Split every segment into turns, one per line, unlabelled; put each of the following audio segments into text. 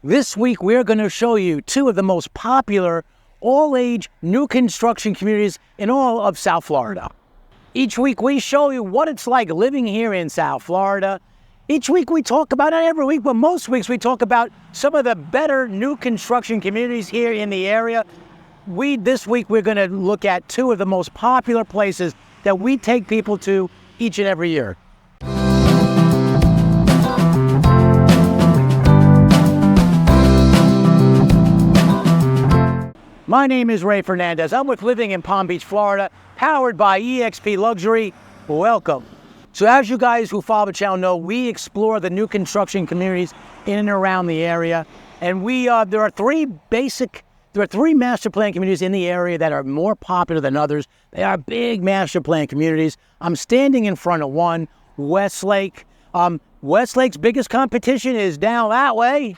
This week, we're going to show you two of the most popular all-age new construction communities in all of South Florida. Each week, we show you what it's like living here in South Florida. Each week, we talk about, not every week, but most weeks, we talk about some of the better new construction communities here in the area. This week, we're going to look at two of the most popular places that we take people to each and every year. My name is Ray Fernandez. I'm with Living in Palm Beach, Florida, powered by eXp Luxury. Welcome. So as you guys who follow the channel know, we explore the new construction communities in and around the area. And there are three master plan communities in the area that are more popular than others. They are big master plan communities. I'm standing in front of one, Westlake. Westlake's biggest competition is down that way.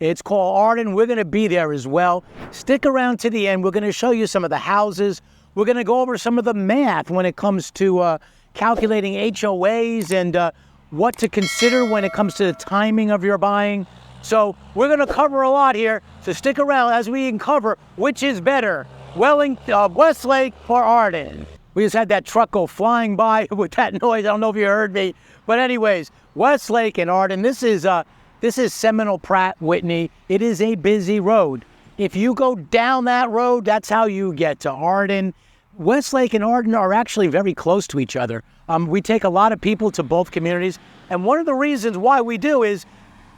It's called Arden. We're going to be there as well. Stick around to the end. We're going to show you some of the houses. We're going to go over some of the math when it comes to calculating HOAs and what to consider when it comes to the timing of your buying. So we're going to cover a lot here. So stick around as we uncover which is better, Westlake or Arden. We just had that truck go flying by with that noise. I don't know if you heard me. But anyways, Westlake and Arden, this is Seminole Pratt Whitney. It is a busy road. If you go down that road, that's how you get to Arden. Westlake and Arden are actually very close to each other. We take a lot of people to both communities. And one of the reasons why we do is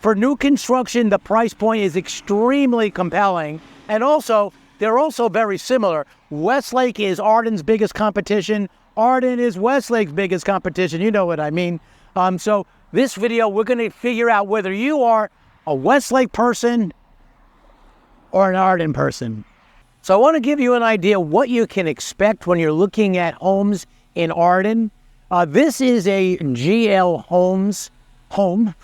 for new construction, the price point is extremely compelling. And also, they're also very similar. Westlake is Arden's biggest competition. Arden is Westlake's biggest competition. You know what I mean. So this video, we're going to figure out whether you are a Westlake person or an Arden person. So I want to give you an idea what you can expect when you're looking at homes in Arden. This is a GL Homes home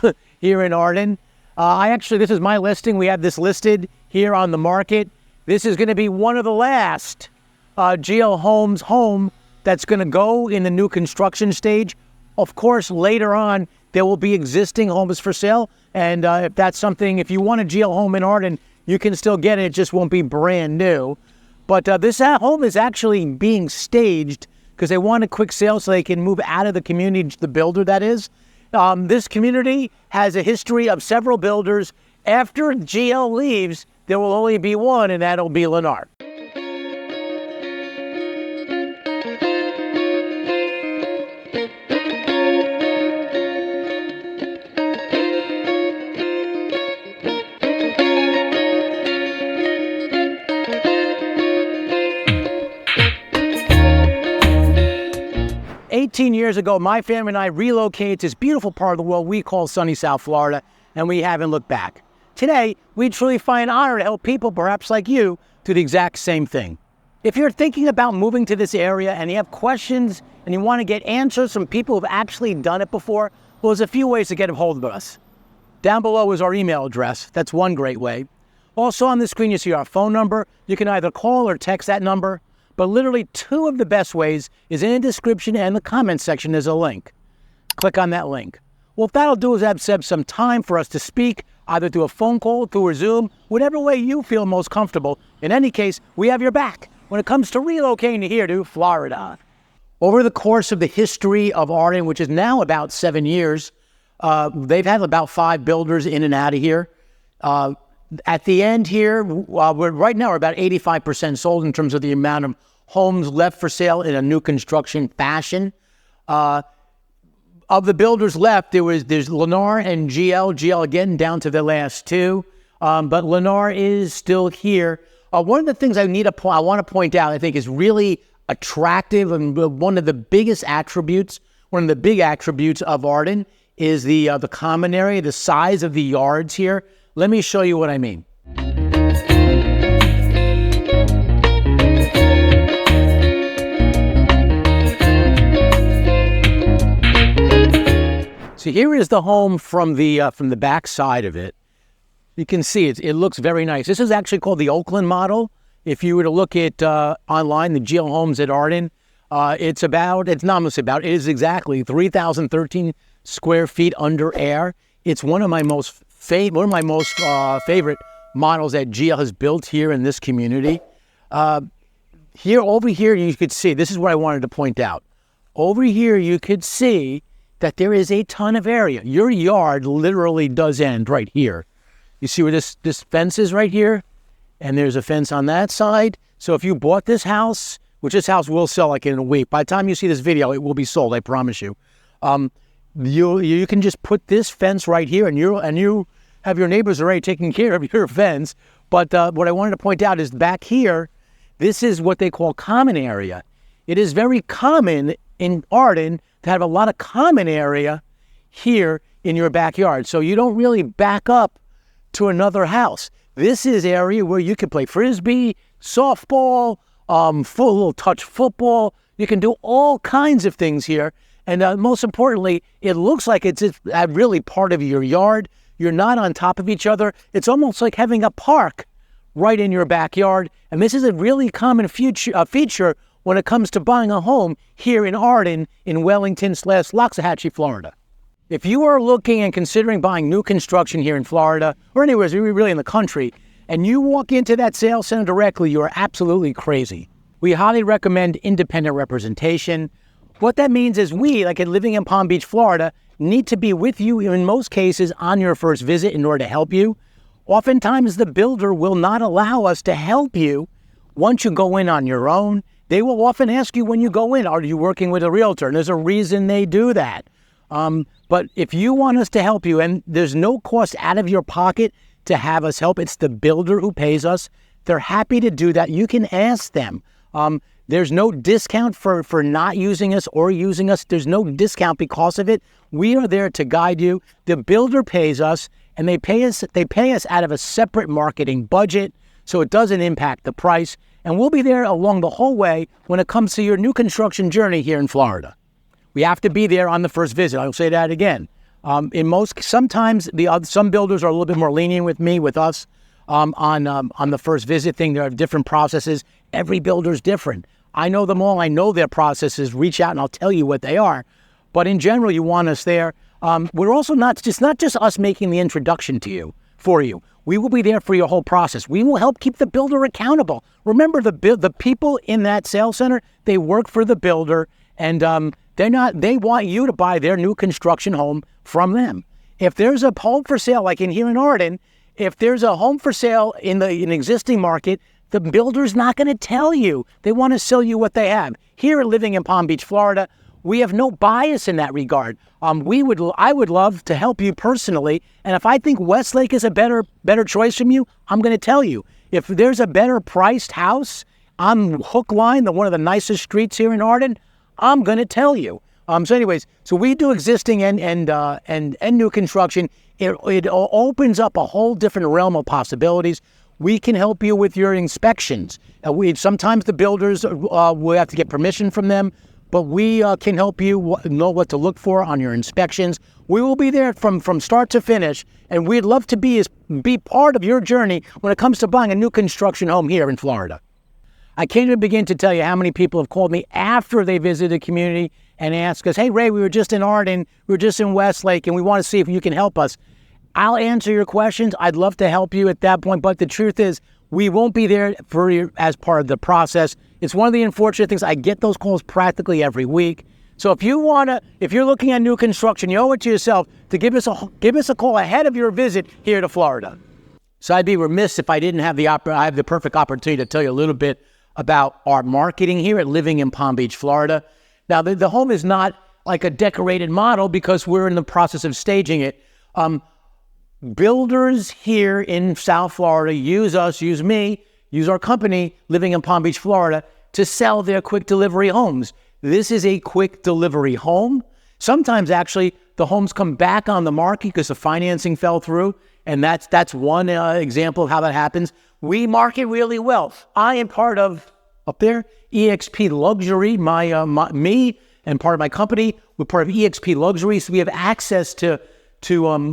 here in Arden. This is my listing. We have this listed here on the market. This is going to be one of the last GL Homes home that's going to go in the new construction stage. Of course, later on, there will be existing homes for sale. And if you want a GL home in Arden, you can still get it. It just won't be brand new. But this home is actually being staged because they want a quick sale so they can move out of the community, the builder that is. This community has a history of several builders. After GL leaves, there will only be one, and that'll be Lennar. 18 years ago, my family and I relocated to this beautiful part of the world we call sunny South Florida, and we haven't looked back. Today, we truly find honor to help people perhaps like you do the exact same thing. If you're thinking about moving to this area and you have questions and you want to get answers from people who've actually done it before, well, there's a few ways to get a hold of us. Down below is our email address. That's one great way. Also on the screen, you see our phone number. You can either call or text that number. But literally two of the best ways is in the description and the comment section is a link. Click on that link. What that'll do is have some time for us to speak, either through a phone call, through a Zoom, whatever way you feel most comfortable. In any case, we have your back when it comes to relocating here to Florida. Over the course of the history of Arden, which is now about 7 years, they've had about 5 builders in and out of here. At the end here, right now we're about 85% sold in terms of the amount of homes left for sale in a new construction fashion. Of the builders left, there's Lennar and GL. GL again down to the last two, but Lennar is still here. One of the things I want to point out, I think, is really attractive and one of the biggest attributes. One of the big attributes of Arden is the common area, the size of the yards here. Let me show you what I mean. So here is the home from the back side of it. You can see it looks very nice. This is actually called the Oakland model. If you were to look at online, the GL homes at Arden, it is exactly 3,013 square feet under air. It's one of my most favorite models that GL has built here in this community. Over here, you could see, this is what I wanted to point out. Over here, you could see that there is a ton of area. Your yard literally does end right here. You see where this fence is right here? And there's a fence on that side. So if you bought this house, which this house will sell like in a week, by the time you see this video, it will be sold, I promise you. You can just put this fence right here, and you have your neighbors already taking care of your fence. But what I wanted to point out is back here, this is what they call common area. It is very common in Arden to have a lot of common area here in your backyard. So you don't really back up to another house. This is area where you can play Frisbee, softball, little touch football. You can do all kinds of things here. And most importantly, it looks like it's really part of your yard. You're not on top of each other. It's almost like having a park right in your backyard. And this is a really common feature when it comes to buying a home here in Arden, in Wellington/Loxahatchee, Florida. If you are looking and considering buying new construction here in Florida, or anywhere really in the country, and you walk into that sales center directly, you are absolutely crazy. We highly recommend independent representation. What that means is we, like living in Palm Beach, Florida, need to be with you in most cases on your first visit in order to help you. Oftentimes, the builder will not allow us to help you once you go in on your own. They will often ask you when you go in, are you working with a realtor? And there's a reason they do that. But if you want us to help you, and there's no cost out of your pocket to have us help, it's the builder who pays us. They're happy to do that. You can ask them. There's no discount for not using us or using us. There's no discount because of it. We are there to guide you. The builder pays us, and they pay us out of a separate marketing budget, so it doesn't impact the price. And we'll be there along the whole way when it comes to your new construction journey here in Florida. We have to be there on the first visit. I'll say that again. Sometimes some builders are a little bit more lenient with us on the first visit thing. There are different processes. Every builder's different. I know them all. I know their processes. Reach out and I'll tell you what they are. But in general, you want us there. We're also not just us making the introduction for you. We will be there for your whole process. We will help keep the builder accountable. Remember, the people in that sales center, they work for the builder, and they want you to buy their new construction home from them. If there's a home for sale, like here in Arden, if there's a home for sale in an existing market, the builder's not going to tell you. They want to sell you what they have. Here, living in Palm Beach, Florida, we have no bias in that regard. I would love to help you personally, and if I think Westlake is a better choice from you, I'm going to tell you. If there's a better priced house on Hook Line, one of the nicest streets here in Arden, I'm going to tell you. So we do existing and new construction. It opens up a whole different realm of possibilities. We can help you with your inspections. Sometimes the builders will have to get permission from them, but we can help you know what to look for on your inspections. We will be there from start to finish, and we'd love to be part of your journey when it comes to buying a new construction home here in Florida. I can't even begin to tell you how many people have called me after they visited the community and asked us, hey, Ray, we were just in Arden, we were just in Westlake, and we want to see if you can help us. I'll answer your questions. I'd love to help you at that point, but the truth is we won't be there for you as part of the process. It's one of the unfortunate things. I get those calls practically every week. So if you're looking at new construction, you owe it to yourself to give us a call ahead of your visit here to Florida. So I'd be remiss if I didn't have the perfect opportunity to tell you a little bit about our marketing here at Living in Palm Beach, Florida. Now, the home is not like a decorated model because we're in the process of staging it. Builders here in South Florida use our company, Living in Palm Beach, Florida, to sell their quick delivery homes. This is a quick delivery home. Sometimes, actually, the homes come back on the market because the financing fell through, and that's one example of how that happens. We market really well. I am part of, up there, EXP Luxury, me and part of my company. We're part of EXP Luxury, so we have access to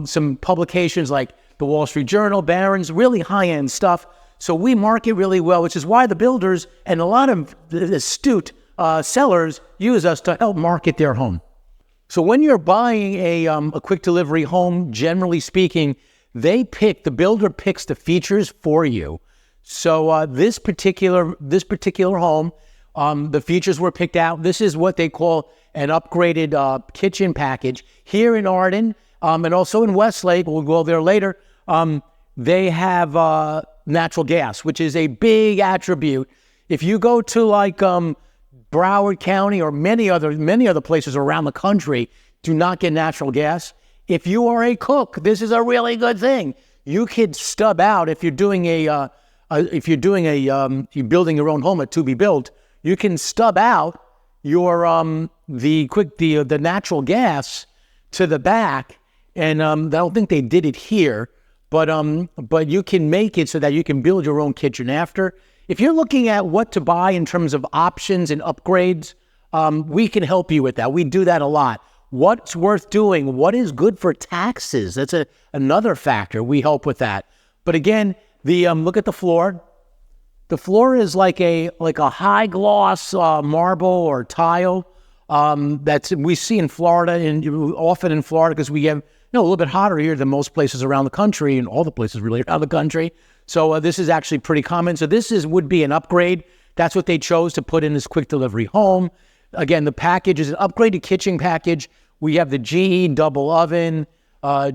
some publications like the Wall Street Journal, Barron's, really high-end stuff. So we market really well, which is why the builders and a lot of astute sellers use us to help market their home. So when you're buying a quick delivery home, generally speaking, the builder picks the features for you. So this particular home, the features were picked out. This is what they call an upgraded kitchen package. Here in Arden, and also in Westlake, we'll go there later, they have natural gas, which is a big attribute. If you go to like Broward County or many other places around the country, do not get natural gas. If you are a cook, this is a really good thing. You could stub out if you're doing you're building your own home, a to be built. You can stub out your the natural gas to the back, and I don't think they did it here, but you can make it so that you can build your own kitchen after. If you're looking at what to buy in terms of options and upgrades, we can help you with that. We do that a lot. What's worth doing? What is good for taxes? That's another factor. We help with that. But again, look at the floor. The floor is like a high gloss marble or tile that's we see in Florida, and often in Florida because we have a little bit hotter here than most places around the country, and all the places really around the country. So this is actually pretty common. So this would be an upgrade. That's what they chose to put in this quick delivery home. Again, the package is an upgraded kitchen package. We have the GE double oven,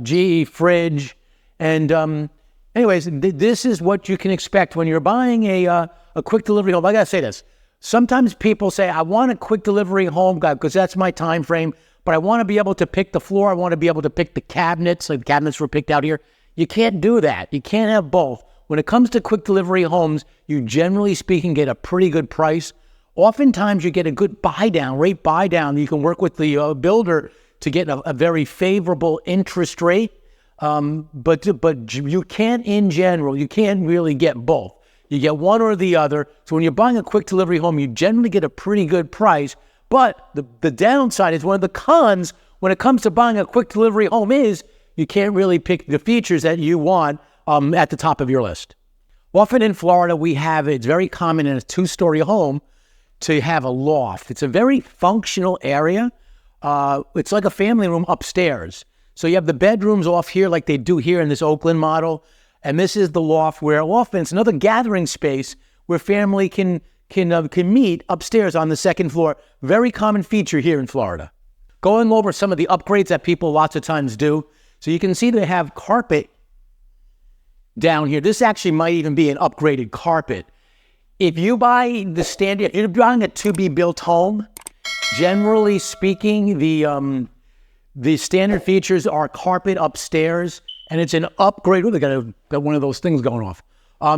GE fridge, and anyways, this is what you can expect when you're buying a quick delivery home. I gotta say this. Sometimes people say, I want a quick delivery home because that's my time frame, but I want to be able to pick the floor. I want to be able to pick the cabinets. Like the cabinets were picked out here. You can't do that. You can't have both. When it comes to quick delivery homes, you generally speaking get a pretty good price. Oftentimes you get a good rate buy down. You can work with the builder to get a very favorable interest rate. But you can't, in general, you can't really get both. You get one or the other. So when you're buying a quick delivery home, you generally get a pretty good price. But the downside is one of the cons when it comes to buying a quick delivery home is you can't really pick the features that you want at the top of your list. Often in Florida, it's very common in a 2-story home to have a loft. It's a very functional area. It's like a family room upstairs. So you have the bedrooms off here like they do here in this Oakland model. And this is the loft where often it's another gathering space where family can meet upstairs on the second floor. Very common feature here in Florida. Going over some of the upgrades that people lots of times do. So you can see they have carpet down here. This actually might even be an upgraded carpet. If you buy the standard, if you're buying a to-be-built home, generally speaking, the standard features are carpet upstairs, and it's an upgrade. Oh, they got one of those things going off.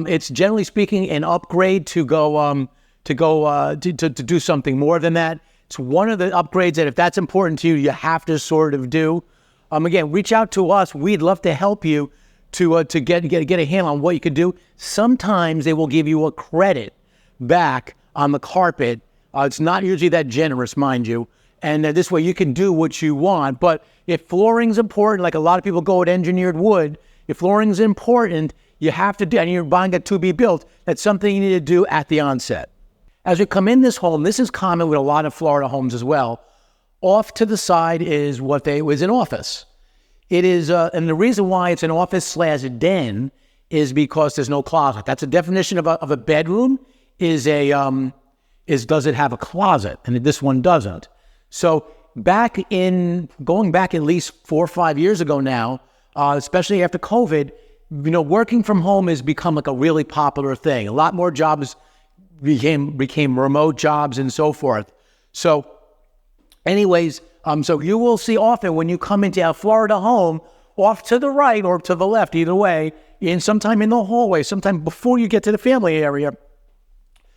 It's generally speaking an upgrade to do something more than that. It's one of the upgrades that if that's important to you, you have to sort of do. Again, reach out to us. We'd love to help you to get a handle on what you could do. Sometimes they will give you a credit back on the carpet. It's not usually that generous, mind you. And this way you can do what you want. But if flooring's important, like a lot of people go with engineered wood, if flooring's important, you have to do, and you're buying it to be built, that's something you need to do at the onset. As you come in this home, this is common with a lot of Florida homes as well. Off to the side is was an office. It is, and the reason why it's an office/den is because there's no closet. That's a definition of a bedroom. Does it have a closet? And this one doesn't. So going back at least 4 or 5 years ago now, especially after COVID, working from home has become like a really popular thing. A lot more jobs became remote jobs and so forth. So anyways, so you will see often when you come into a Florida home, off to the right or to the left, either way, and sometime in the hallway, sometime before you get to the family area,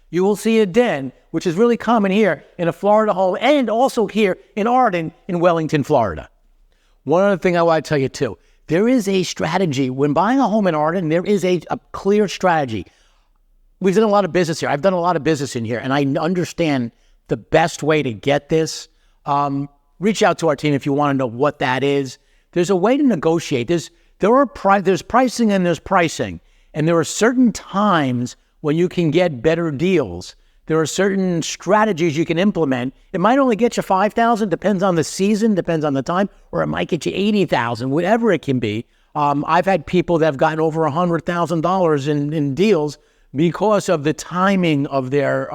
you will see a den, which is really common here in a Florida home and also here in Arden in Wellington, Florida. One other thing I want to tell you too, there is a strategy. When buying a home in Arden, there is a clear strategy. We've done a lot of business here. I've done a lot of business in here, and I understand the best way to get this. Reach out to our team if you want to know what that is. There's a way to negotiate. There's pricing and there's pricing. And there are certain times when you can get better deals. There are certain strategies you can implement. It might only get you $5,000, depends on the season, depends on the time, or it might get you $80,000, whatever it can be. I've had people that have gotten over $100,000 in deals because of the timing of their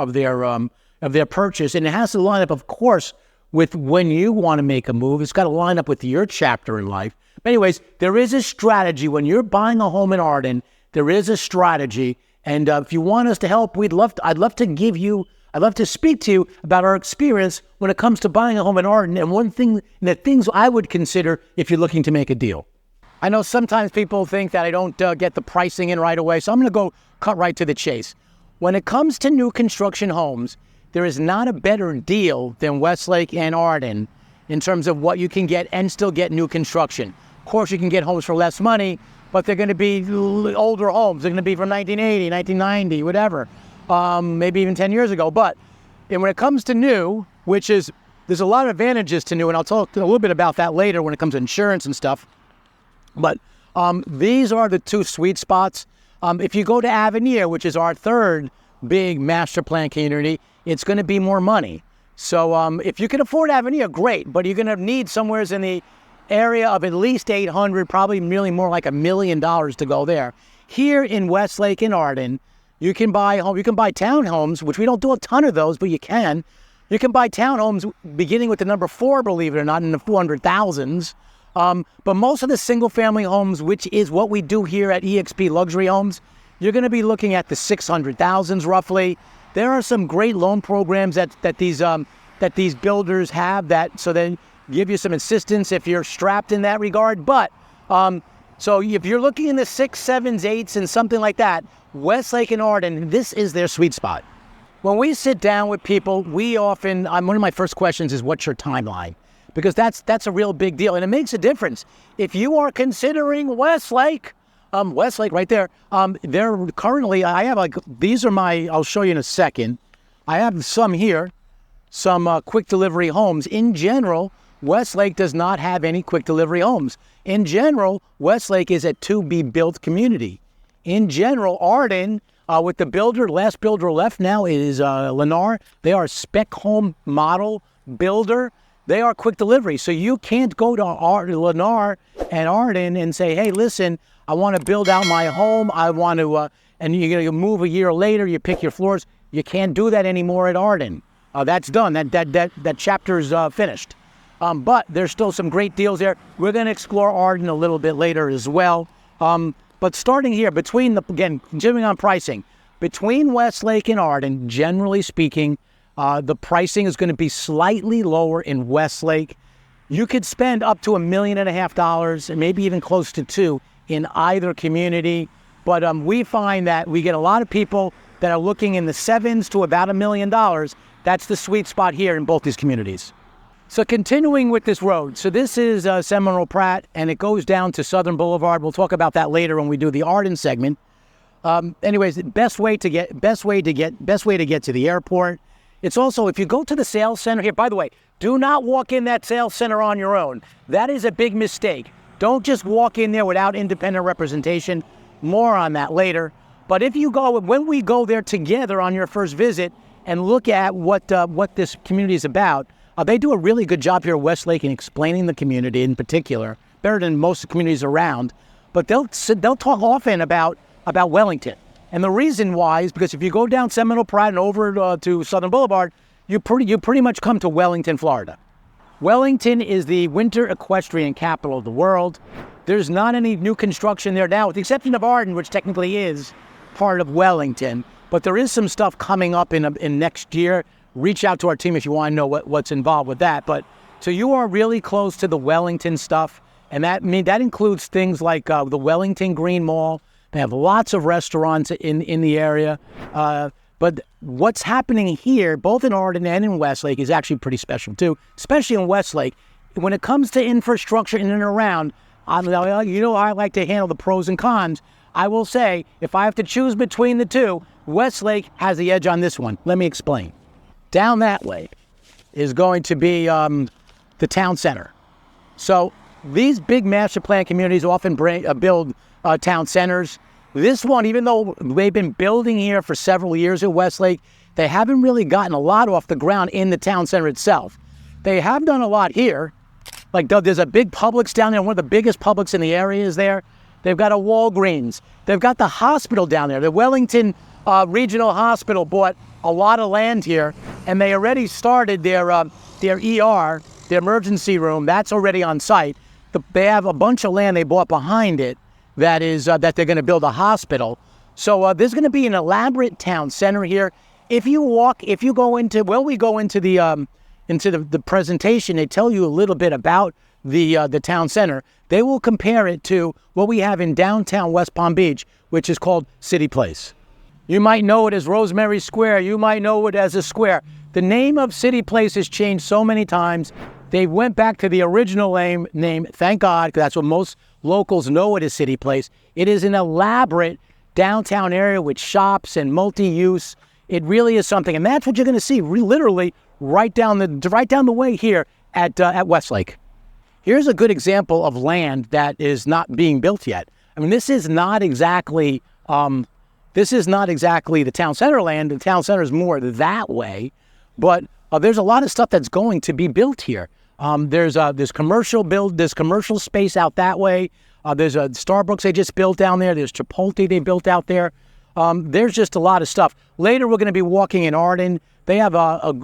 purchase, and it has to line up, of course, with when you want to make a move. It's got to line up with your chapter in life. But anyways, there is a strategy when you're buying a home in Arden. There is a strategy, and if you want us to help, I'd love to speak to you about our experience when it comes to buying a home in Arden, and the things I would consider if you're looking to make a deal. I know sometimes people think that I don't get the pricing in right away, so I'm going to cut right to the chase. When it comes to new construction homes, there is not a better deal than Westlake and Arden in terms of what you can get and still get new construction. Of course, you can get homes for less money, but they're going to be older homes. They're going to be from 1980, 1990, whatever, maybe even 10 years ago. And when it comes to new, there's a lot of advantages to new, and I'll talk a little bit about that later when it comes to insurance and stuff. But these are the two sweet spots. If you go to Avenir, which is our third big master plan community, it's going to be more money. So if you can afford Avenir, great, but you're going to need somewhere in the area of at least $800,000, probably really more like $1 million to go there. Here in Westlake and Arden, you can buy townhomes, which we don't do a ton of those, but you can. You can buy townhomes beginning with the number 4, believe it or not, in the 400,000s. But most of the single-family homes, which is what we do here at eXp Luxury Homes, you're going to be looking at the 600,000s roughly. There are some great loan programs that these builders have so they give you some assistance if you're strapped in that regard. But so if you're looking in the 6s, 7s, 8s, and something like that, Westlake and Arden, this is their sweet spot. When we sit down with people, one of my first questions is, what's your timeline? Because that's a real big deal, and it makes a difference. If you are considering Westlake right there, they're currently, I'll show you in a second. I have some here, some quick delivery homes. In general, Westlake does not have any quick delivery homes. In general, Westlake is a to-be-built community. In general, Arden, with the last builder left now is Lennar. They are a spec home model builder. They are quick delivery. So you can't go to Lennar and Arden and say, hey, listen, I want to build out my home. I want to, and you move a year later, you pick your floors. You can't do that anymore at Arden. That's done. That chapter's finished. But there's still some great deals there. We're going to explore Arden a little bit later as well. But starting here, continuing on pricing, between Westlake and Arden, generally speaking, the pricing is going to be slightly lower in Westlake. You could spend up to $1.5 million and maybe even close to $2 million in either community. But we find that we get a lot of people that are looking in the 7s to about $1 million. That's the sweet spot here in both these communities. So continuing with this road. So this is Seminole Pratt, and it goes down to Southern Boulevard. We'll talk about that later when we do the Arden segment. Anyways, best way to get to the airport. It's also, if you go to the sales center here, by the way, do not walk in that sales center on your own. That is a big mistake. Don't just walk in there without independent representation. More on that later. But when we go there together on your first visit and look at what this community is about, they do a really good job here at Westlake in explaining the community in particular, better than most communities around. But they'll talk often about Wellington. And the reason why is because if you go down Seminole Pratt and over to Southern Boulevard, you pretty much come to Wellington, Florida. Wellington is the winter equestrian capital of the world. There's not any new construction there now, with the exception of Arden, which technically is part of Wellington. But there is some stuff coming up in next year. Reach out to our team if you want to know what's involved with that. But so you are really close to the Wellington stuff, and that includes things like the Wellington Green Mall. They have lots of restaurants in the area. But what's happening here, both in Arden and in Westlake, is actually pretty special too, especially in Westlake. When it comes to infrastructure in and around, I like to handle the pros and cons. I will say, if I have to choose between the two, Westlake has the edge on this one. Let me explain. Down that way is going to be the town center. So these big master plan communities often build town centers. This one, even though they've been building here for several years at Westlake, they haven't really gotten a lot off the ground in the town center itself. They have done a lot here, Like there's a big Publix down there. One of the biggest Publix in the area is there. They've got a Walgreens. They've got the hospital down there. The Wellington Regional Hospital bought a lot of land here, and they already started their ER, their emergency room. That's already on site. They have a bunch of land they bought behind it that is that they're going to build a hospital. So there's going to be an elaborate town center here. If you go into the presentation, they tell you a little bit about the town center. They will compare it to what we have in downtown West Palm Beach, which is called City Place. You might know it as Rosemary Square. You might know it as a square. The name of City Place has changed so many times. They went back to the original name, thank God, because that's what most locals know it as City Place. It is an elaborate downtown area with shops and multi-use. It really is something, and that's what you're going to see literally right down the way here at Westlake. Here's a good example of land that is not being built yet. I mean, this is not exactly the town center land. The town center is more that way, but there's a lot of stuff that's going to be built here. There's commercial space out that way. There's a Starbucks they just built down there. There's Chipotle they built out there. There's just a lot of stuff. Later, we're going to be walking in Arden. They have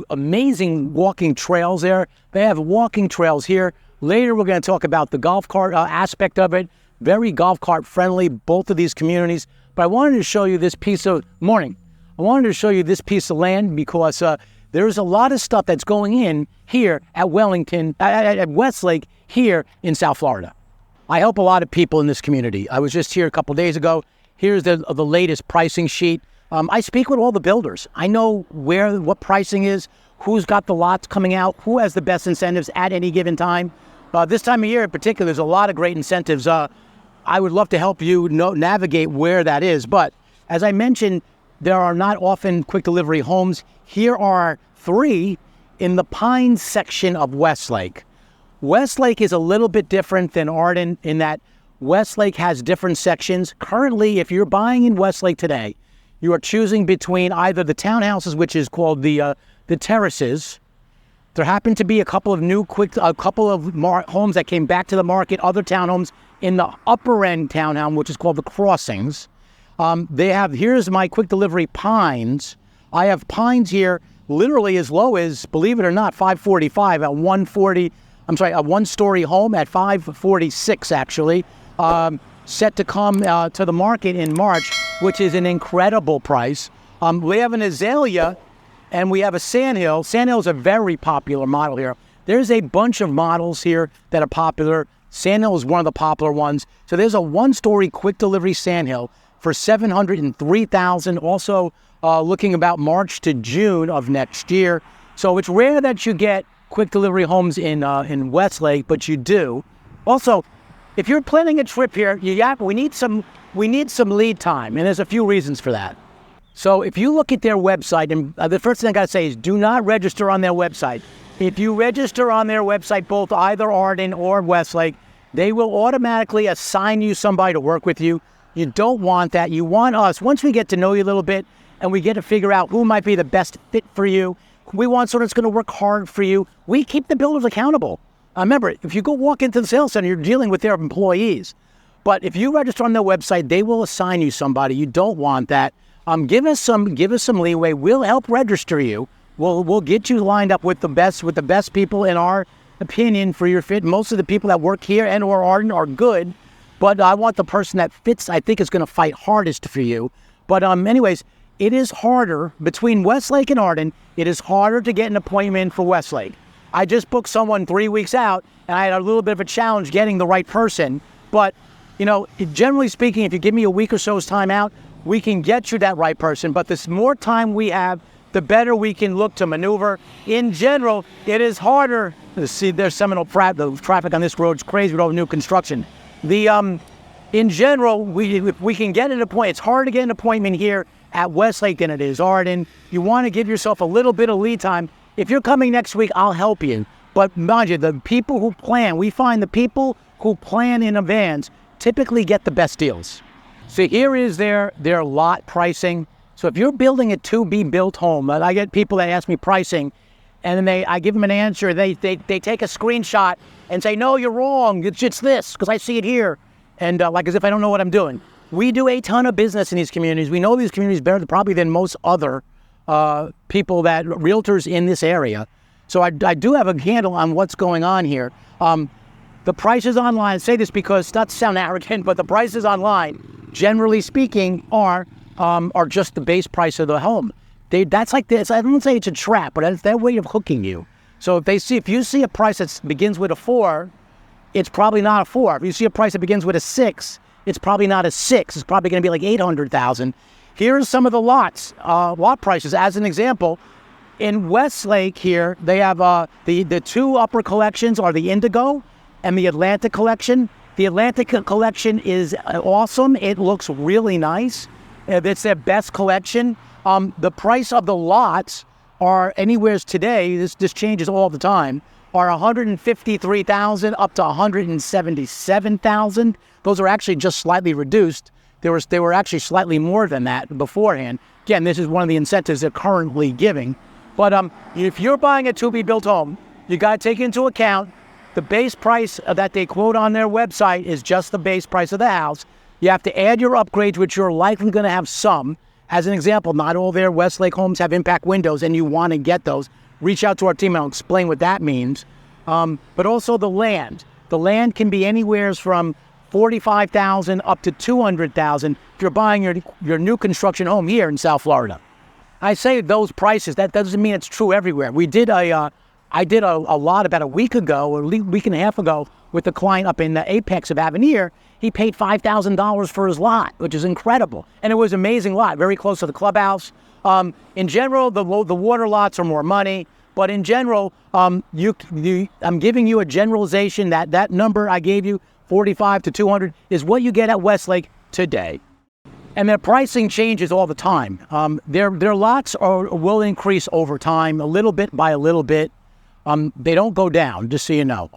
amazing walking trails there. They have walking trails here. Later, we're going to talk about the golf cart aspect of it. Very golf cart friendly, both of these communities. But I wanted to show you this piece of land because there's a lot of stuff that's going in here at Westlake here in South Florida. I help a lot of people in this community. I was just here a couple days ago. Here's the latest pricing sheet. I speak with all the builders. I know what pricing is, who's got the lots coming out, who has the best incentives at any given time. This time of year in particular, there's a lot of great incentives. I would love to help you navigate where that is. But as I mentioned, there are not often quick delivery homes. Here are 3 in the Pines section of Westlake. Westlake is a little bit different than Arden in that Westlake has different sections. Currently, if you're buying in Westlake today, you are choosing between either the townhouses, which is called the terraces. There happen to be a couple of homes that came back to the market, other townhomes in the upper end townhome, which is called the Crossings. Here's my quick delivery Pines. I have Pines here literally as low as, believe it or not, $545 at a one-story home at $546 actually. Set to come to the market in March, which is an incredible price. We have an Azalea and we have a Sandhill. Sandhill is a very popular model here. There's a bunch of models here that are popular. Sandhill is one of the popular ones. So there's a one-story quick delivery Sandhill for $703,000. Also looking about March to June of next year. So it's rare that you get quick delivery homes in Westlake, but you do. Also, if you're planning a trip here, we need some lead time, and there's a few reasons for that. So if you look at their website, and the first thing I got to say is do not register on their website. If you register on their website, both either Arden or Westlake, they will automatically assign you somebody to work with you. You don't want that. You want us. Once we get to know you a little bit and we get to figure out who might be the best fit for you, we want someone that's going to work hard for you. We keep the builders accountable. Remember, if you go walk into the sales center, you're dealing with their employees. But if you register on their website, they will assign you somebody. You don't want that. Give us some leeway. We'll help register you. We'll get you lined up with the best people in our opinion for your fit. Most of the people that work here and or Arden are good, but I want the person that fits. I think is going to fight hardest for you. But anyways, it is harder between Westlake and Arden. It is harder to get an appointment for Westlake. I just booked someone 3 weeks out, and I had a little bit of a challenge getting the right person. But generally speaking, if you give me a week or so's time out, we can get you that right person. But the more time we have, the better we can look to maneuver. In general, it is harder. See, there's Seminole the traffic on this road is crazy with all the new construction. In general, if we can get an appointment. It's harder to get an appointment here at Westlake than it is Arden. You want to give yourself a little bit of lead time. If you're coming next week, I'll help you. But mind you, the people who plan, we find the people who plan in advance typically get the best deals. So here is their lot pricing. So if you're building a to-be-built home, I get people that ask me pricing, and then I give them an answer. They take a screenshot and say, no, you're wrong. It's this, because I see it here. And like as if I don't know what I'm doing. We do a ton of business in these communities. We know these communities better probably than most other people realtors in this area. So I do have a handle on what's going on here. The prices online, I say this because, not to sound arrogant, but the prices online, generally speaking, are just the base price of the home. That's like this. I don't say it's a trap, but it's their way of hooking you. So if you see a price that begins with a 4, it's probably not a 4. If you see a price that begins with a 6, it's probably not a 6. It's probably going to be like 800,000. Here's some of the lot prices. As an example, in Westlake here, they have the 2 upper collections are the Indigo and the Atlantic collection. The Atlantic collection is awesome. It looks really nice. It's their best collection. The price of the lots are anywhere today, this changes all the time, are $153,000 up to $177,000. Those are actually just slightly reduced. They were actually slightly more than that beforehand. Again, this is one of the incentives they're currently giving. But if you're buying a to-be-built home, you got to take into account the base price that they quote on their website is just the base price of the house. You have to add your upgrades, which you're likely going to have some. As an example, not all their Westlake homes have impact windows, and you want to get those. Reach out to our team and I'll explain what that means. But also the land. The land can be anywhere from $45,000 up to $200,000 if you're buying your new construction home here in South Florida. I say those prices, that doesn't mean it's true everywhere. I did a lot about a week ago, or a week and a half ago, with a client up in the apex of Avenir. He paid $5,000 for his lot, which is incredible. And it was an amazing lot, very close to the clubhouse. In general, the water lots are more money. But in general, I'm giving you a generalization that number I gave you, 45 to 200, is what you get at Westlake today. And their pricing changes all the time. Their lots will increase over time, a little bit by a little bit. They don't go down, just so you know.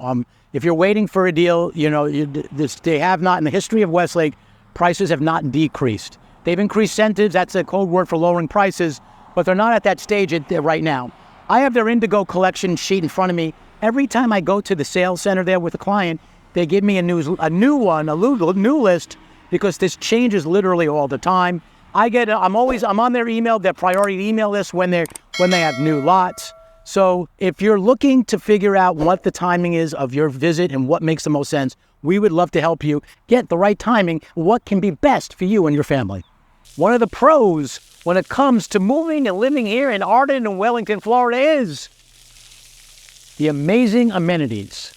If you're waiting for a deal, they have not, in the history of Westlake, prices have not decreased. They've increased incentives, that's a code word for lowering prices, but they're not at that stage right now. I have their Indigo collection sheet in front of me. Every time I go to the sales center there with a client, they give me a new list, because this changes literally all the time. I'm on their priority email list when they have new lots. So if you're looking to figure out what the timing is of your visit and what makes the most sense, we would love to help you get the right timing, what can be best for you and your family. One of the pros when it comes to moving and living here in Arden and Wellington, Florida, is the amazing amenities.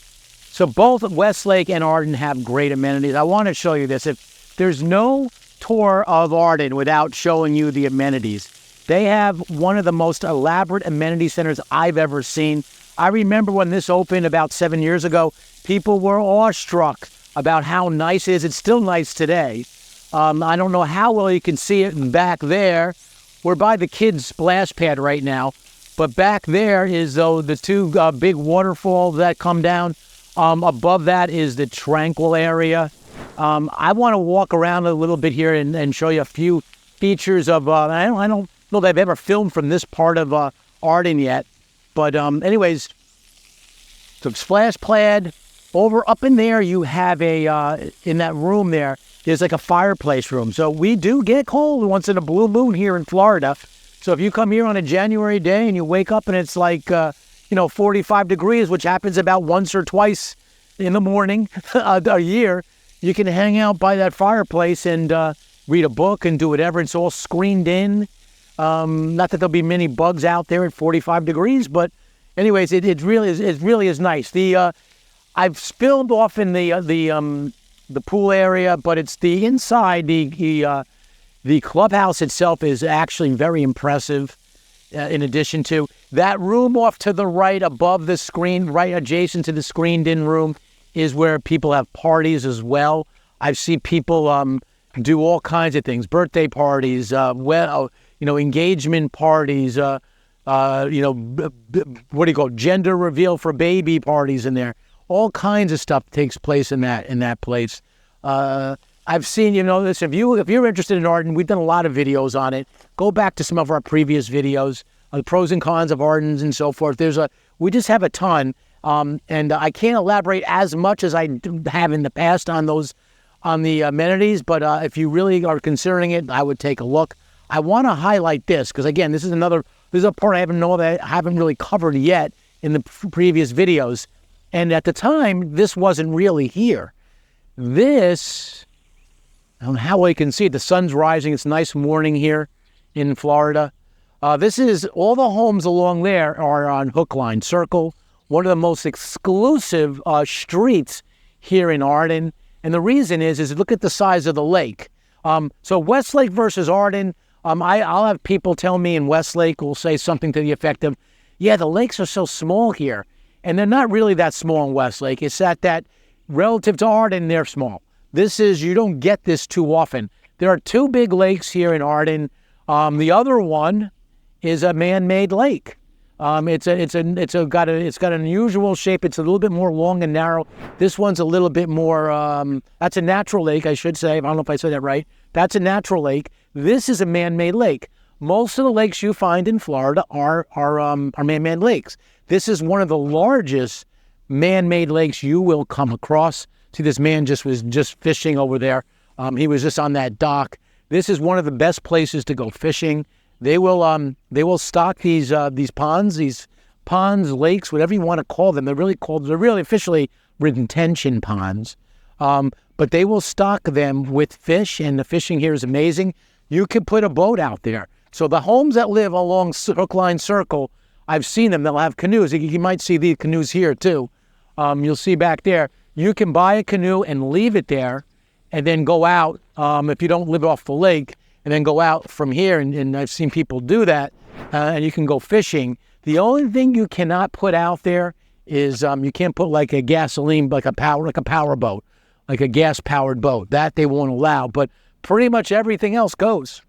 So both Westlake and Arden have great amenities. I want to show you this. If there's no tour of Arden without showing you the amenities. They have one of the most elaborate amenity centers I've ever seen. I remember when this opened about 7 years ago, people were awestruck about how nice it is. It's still nice today. I don't know how well you can see it back there. We're by the kids' splash pad right now. But back there is the 2 big waterfalls that come down. Above that is the tranquil area. I want to walk around a little bit here and show you a few features of, I don't know that I've ever filmed from this part of Arden yet. But anyways, the splash pad. Up in there, you have in that room there's like a fireplace room. So we do get cold once in a blue moon here in Florida. So if you come here on a January day and you wake up and it's like, 45 degrees, which happens about once or twice in the morning a year, you can hang out by that fireplace and read a book and do whatever. It's all screened in. Not that there'll be many bugs out there at 45 degrees, but anyways, it really is nice. I've spilled off in the pool area, but it's the inside. The clubhouse itself is actually very impressive. In addition to that room off to the right, above the screen, right adjacent to the screened-in room, is where people have parties as well. I've seen people do all kinds of things: birthday parties, engagement parties. Gender reveal for baby parties in there. All kinds of stuff takes place in that place. I've seen, this. If you're interested in Arden, we've done a lot of videos on it. Go back to some of our previous videos, the pros and cons of Ardens and so forth. We just have a ton. And I can't elaborate as much as I have in the past on the amenities, but if you really are considering it, I would take a look. I want to highlight this because, again, this is a part I haven't really covered yet in the previous videos. And at the time, this wasn't really here. This, I don't know how well you can see it. The sun's rising. It's a nice morning here in Florida. This is all the homes along there are on Hookline Circle, one of the most exclusive streets here in Arden. And the reason is look at the size of the lake. So Westlake versus Arden, I'll have people tell me in Westlake will say something to the effect of, yeah, the lakes are so small here. And they're not really that small in Westlake. It's that relative to Arden, they're small. You don't get this too often. There are two big lakes here in Arden. The other one is a man-made lake. It's got an unusual shape. It's a little bit more long and narrow. This one's a little bit more. That's a natural lake, I should say. I don't know if I said that right. That's a natural lake. This is a man-made lake. Most of the lakes you find in Florida are man-made lakes. This is one of the largest man-made lakes you will come across. See, this man was just fishing over there. He was just on that dock. This is one of the best places to go fishing. They will stock these ponds, lakes, whatever you want to call them. They're really officially retention ponds. But they will stock them with fish, and the fishing here is amazing. You can put a boat out there. So the homes that live along Hookline Circle, I've seen them. They'll have canoes. You might see these canoes here too. You'll see back there. You can buy a canoe and leave it there, and then go out if you don't live off the lake. And then go out from here, and I've seen people do that, and you can go fishing. The only thing you cannot put out there is you can't put like a gasoline, like a power boat, like a gas-powered boat. That they won't allow, but pretty much everything else goes.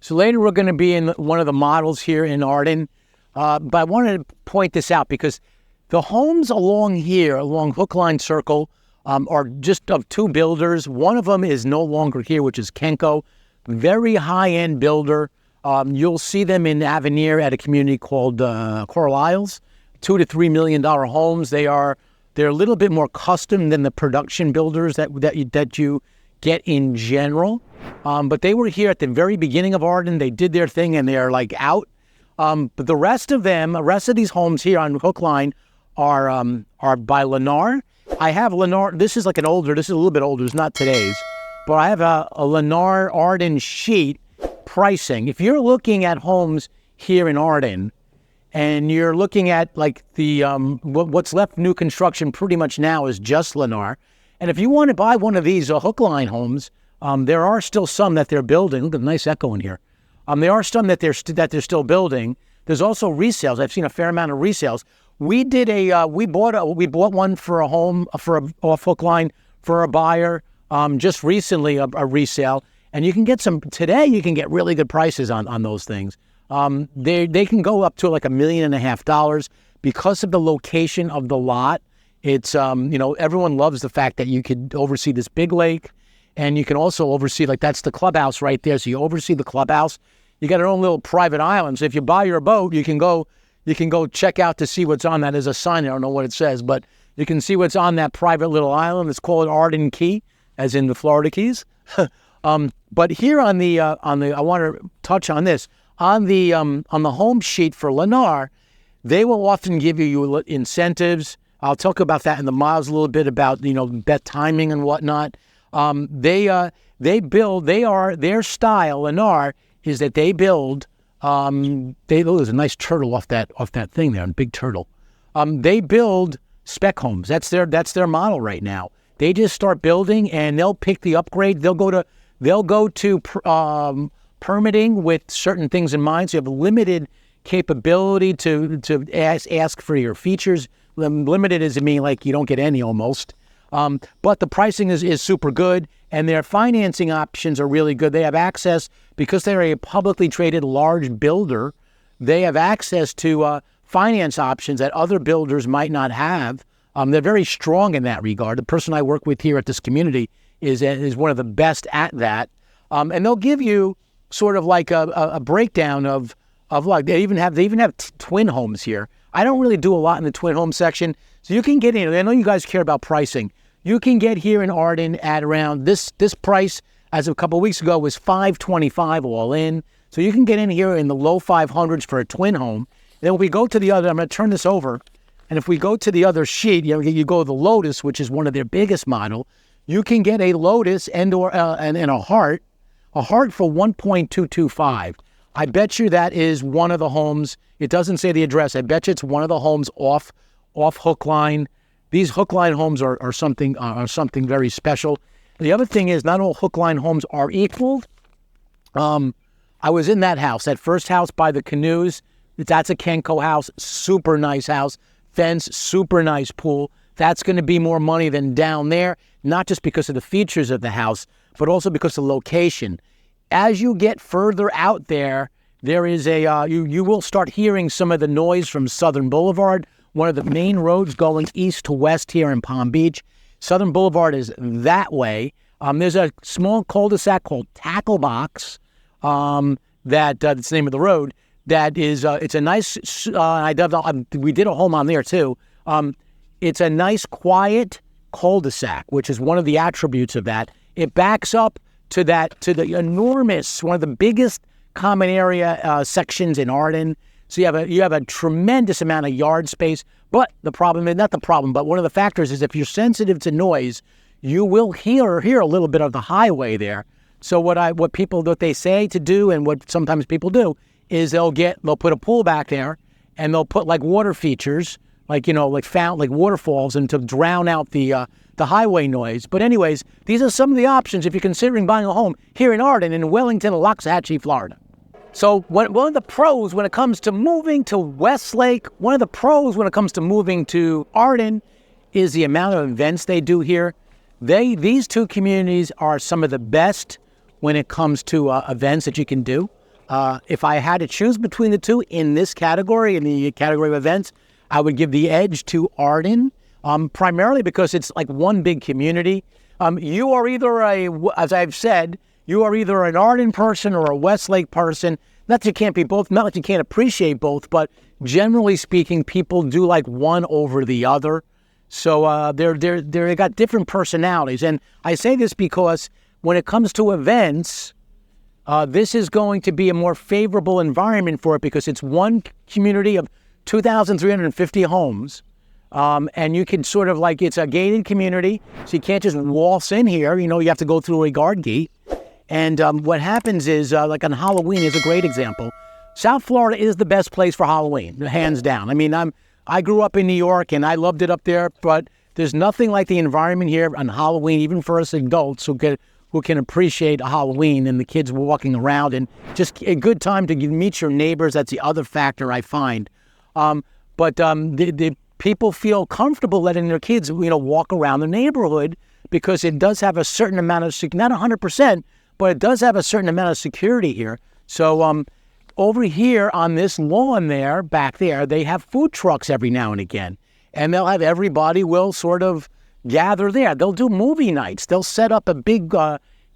So later we're going to be in one of the models here in Arden, but I wanted to point this out because the homes along here, along Hookline Circle, are just of two builders. One of them is no longer here, which is Kenko. Very high-end builder. You'll see them in Avenir at a community called Coral Isles. $2 to $3 million homes. They're a little bit more custom than the production builders that you get in general. But they were here at the very beginning of Arden. They did their thing and they're like out. But the rest of these homes here on Hookline are by Lennar. I have Lennar. This is a little bit older. It's not today's. But I have a Lennar Arden sheet pricing. If you're looking at homes here in Arden, and you're looking at like the what's left new construction pretty much now is just Lennar. And if you want to buy one of these Hookline homes, there are still some that they're building. Look at the nice echo in here. There are some that they're still building. There's also resales. I've seen a fair amount of resales. We bought one for a home off Hookline for a buyer. Just recently a resale, and you can get today you can get really good prices on those things. They can go up to like $1.5 million because of the location of the lot. It's, everyone loves the fact that you could oversee this big lake, and you can also oversee, like that's the clubhouse right there. So you oversee the clubhouse. You got your own little private island. So if you buy your boat, you can go check out to see what's on that. There's a sign. I don't know what it says, but you can see what's on that private little island. It's called Arden Key, as in the Florida Keys. But here on the I want to touch on this on the home sheet for Lennar. They will often give you incentives. I'll talk about that in the miles a little bit about bet timing and whatnot. Their style Lennar is that they build. There's a nice turtle off that thing there, a big turtle. They build spec homes. That's their model right now. They just start building, and they'll pick the upgrade. They'll go to permitting with certain things in mind. So you have a limited capability to ask for your features. Limited is mean like you don't get any almost. But the pricing is super good, and their financing options are really good. They have access, because they're a publicly traded large builder, they have access to finance options that other builders might not have. They're very strong in that regard. The person I work with here at this community is one of the best at that. And they'll give you sort of like a breakdown of like they even have twin homes here. I don't really do a lot in the twin home section. So you can get in. I know you guys care about pricing. You can get here in Arden at around this price as of a couple of weeks ago was $525 all in. So you can get in here in the low 500s for a twin home. And then if we go to the other, I'm going to turn this over. And if we go to the other sheet, you go to the Lotus, which is one of their biggest model. You can get a Lotus and a Heart for $1.225. I bet you that is one of the homes. It doesn't say the address. I bet you it's one of the homes off Hook Line. These Hook Line homes are something very special. The other thing is not all Hook Line homes are equal. I was in that house, that first house by the canoes. That's a Kenco house, super nice house, fence, super nice pool. That's going to be more money than down there, not just because of the features of the house, but also because of the location. As you get further out there, there is you will start hearing some of the noise from Southern Boulevard, one of the main roads going east to west here in Palm Beach. Southern Boulevard is that way. There's a small cul-de-sac called Tackle Box, that's the name of the road. That is, it's a nice, we did a home on there too. It's a nice, quiet cul-de-sac, which is one of the attributes of that. It backs up to the enormous, one of the biggest common area sections in Arden. So you have a tremendous amount of yard space. But the problem, not the problem, but one of the factors is if you're sensitive to noise, you will hear a little bit of the highway there. So what they say to do, and what sometimes people do, is they'll put a pool back there, and they'll put like water features, like waterfalls, and to drown out the highway noise. But anyways, these are some of the options if you're considering buying a home here in Arden, in Wellington, Loxahatchee, Florida. So one of the pros when it comes to moving to Westlake, one of the pros when it comes to moving to Arden, is the amount of events they do here. These two communities are some of the best when it comes to events that you can do. If I had to choose between the two in this category, in the category of events, I would give the edge to Arden, primarily because it's like one big community. You are either as I've said, you are either an Arden person or a Westlake person. Not that you can't be both, not that you can't appreciate both, but generally speaking, people do like one over the other. So they got different personalities. And I say this because when it comes to events, this is going to be a more favorable environment for it because it's one community of 2,350 homes. And you can sort of it's a gated community, so you can't just waltz in here. You have to go through a guard gate. And what happens is, like on Halloween is a great example. South Florida is the best place for Halloween, hands down. I mean, I grew up in New York and I loved it up there, but there's nothing like the environment here on Halloween, even for us adults who can appreciate Halloween and the kids walking around, and just a good time to meet your neighbors. That's the other factor I find. But the people feel comfortable letting their kids, walk around the neighborhood because it does have a certain amount of, not 100%, but it does have a certain amount of security here. So over here on this lawn there, back there, they have food trucks every now and again. And they'll have everybody will sort of gather there. They'll do movie nights. They'll set up a big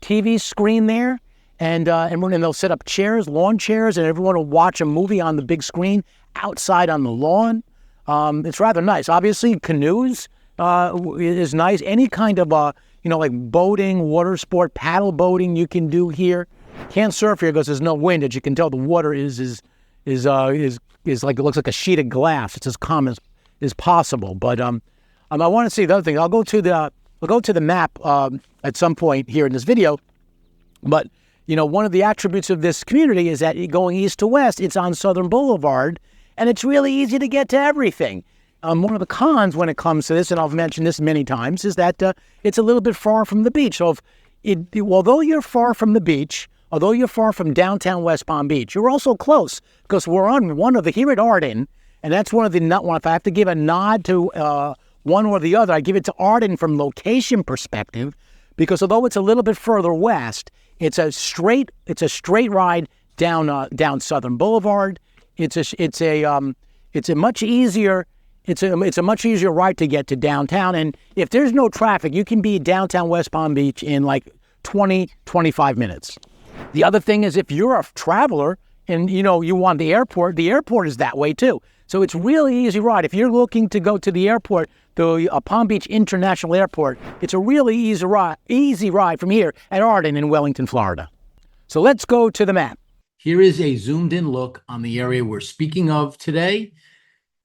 TV screen there, and they'll set up chairs, lawn chairs, and everyone will watch a movie on the big screen outside on the lawn. It's rather nice. Obviously, canoes is nice. Any kind of like boating, water sport, paddle boating you can do here. Can't surf here because there's no wind. As you can tell, the water is like, it looks like a sheet of glass. It's as calm as possible. But I want to see the other thing. I'll go to the map at some point here in this video. But one of the attributes of this community is that going east to west, it's on Southern Boulevard, and it's really easy to get to everything. One of the cons when it comes to this, and I've mentioned this many times, is that it's a little bit far from the beach. So although you're far from the beach, although you're far from downtown West Palm Beach, you're also close because we're on here at Arden, and that's one of the, if I have to give a nod to one or the other, I give it to Arden from location perspective, because although it's a little bit further west, it's a straight ride down Southern Boulevard. It's a much easier ride to get to downtown. And if there's no traffic, you can be downtown West Palm Beach in like 25 minutes. The other thing is if you're a traveler and, you want the airport is that way too. So it's really easy ride. If you're looking to go to the airport, the Palm Beach International Airport, it's a really easy ride from here at Arden in Wellington, Florida. So let's go to the map. Here is a zoomed in look on the area we're speaking of today.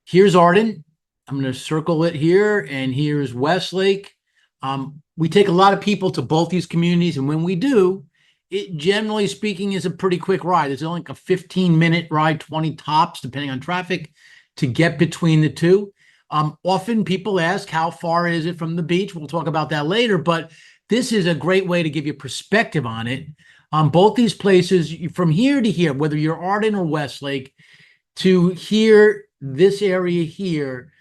Here's Arden. I'm going to circle it here, and here's Westlake. We take a lot of people to both these communities, and when we do, it generally speaking is a pretty quick ride. It's only like a 15-minute ride, 20 tops, depending on traffic, to get between the two. Often people ask, how far is it from the beach? We'll talk about that later, but this is a great way to give you perspective on it. Both these places, from here to here, whether you're Arden or Westlake, to here, this area here,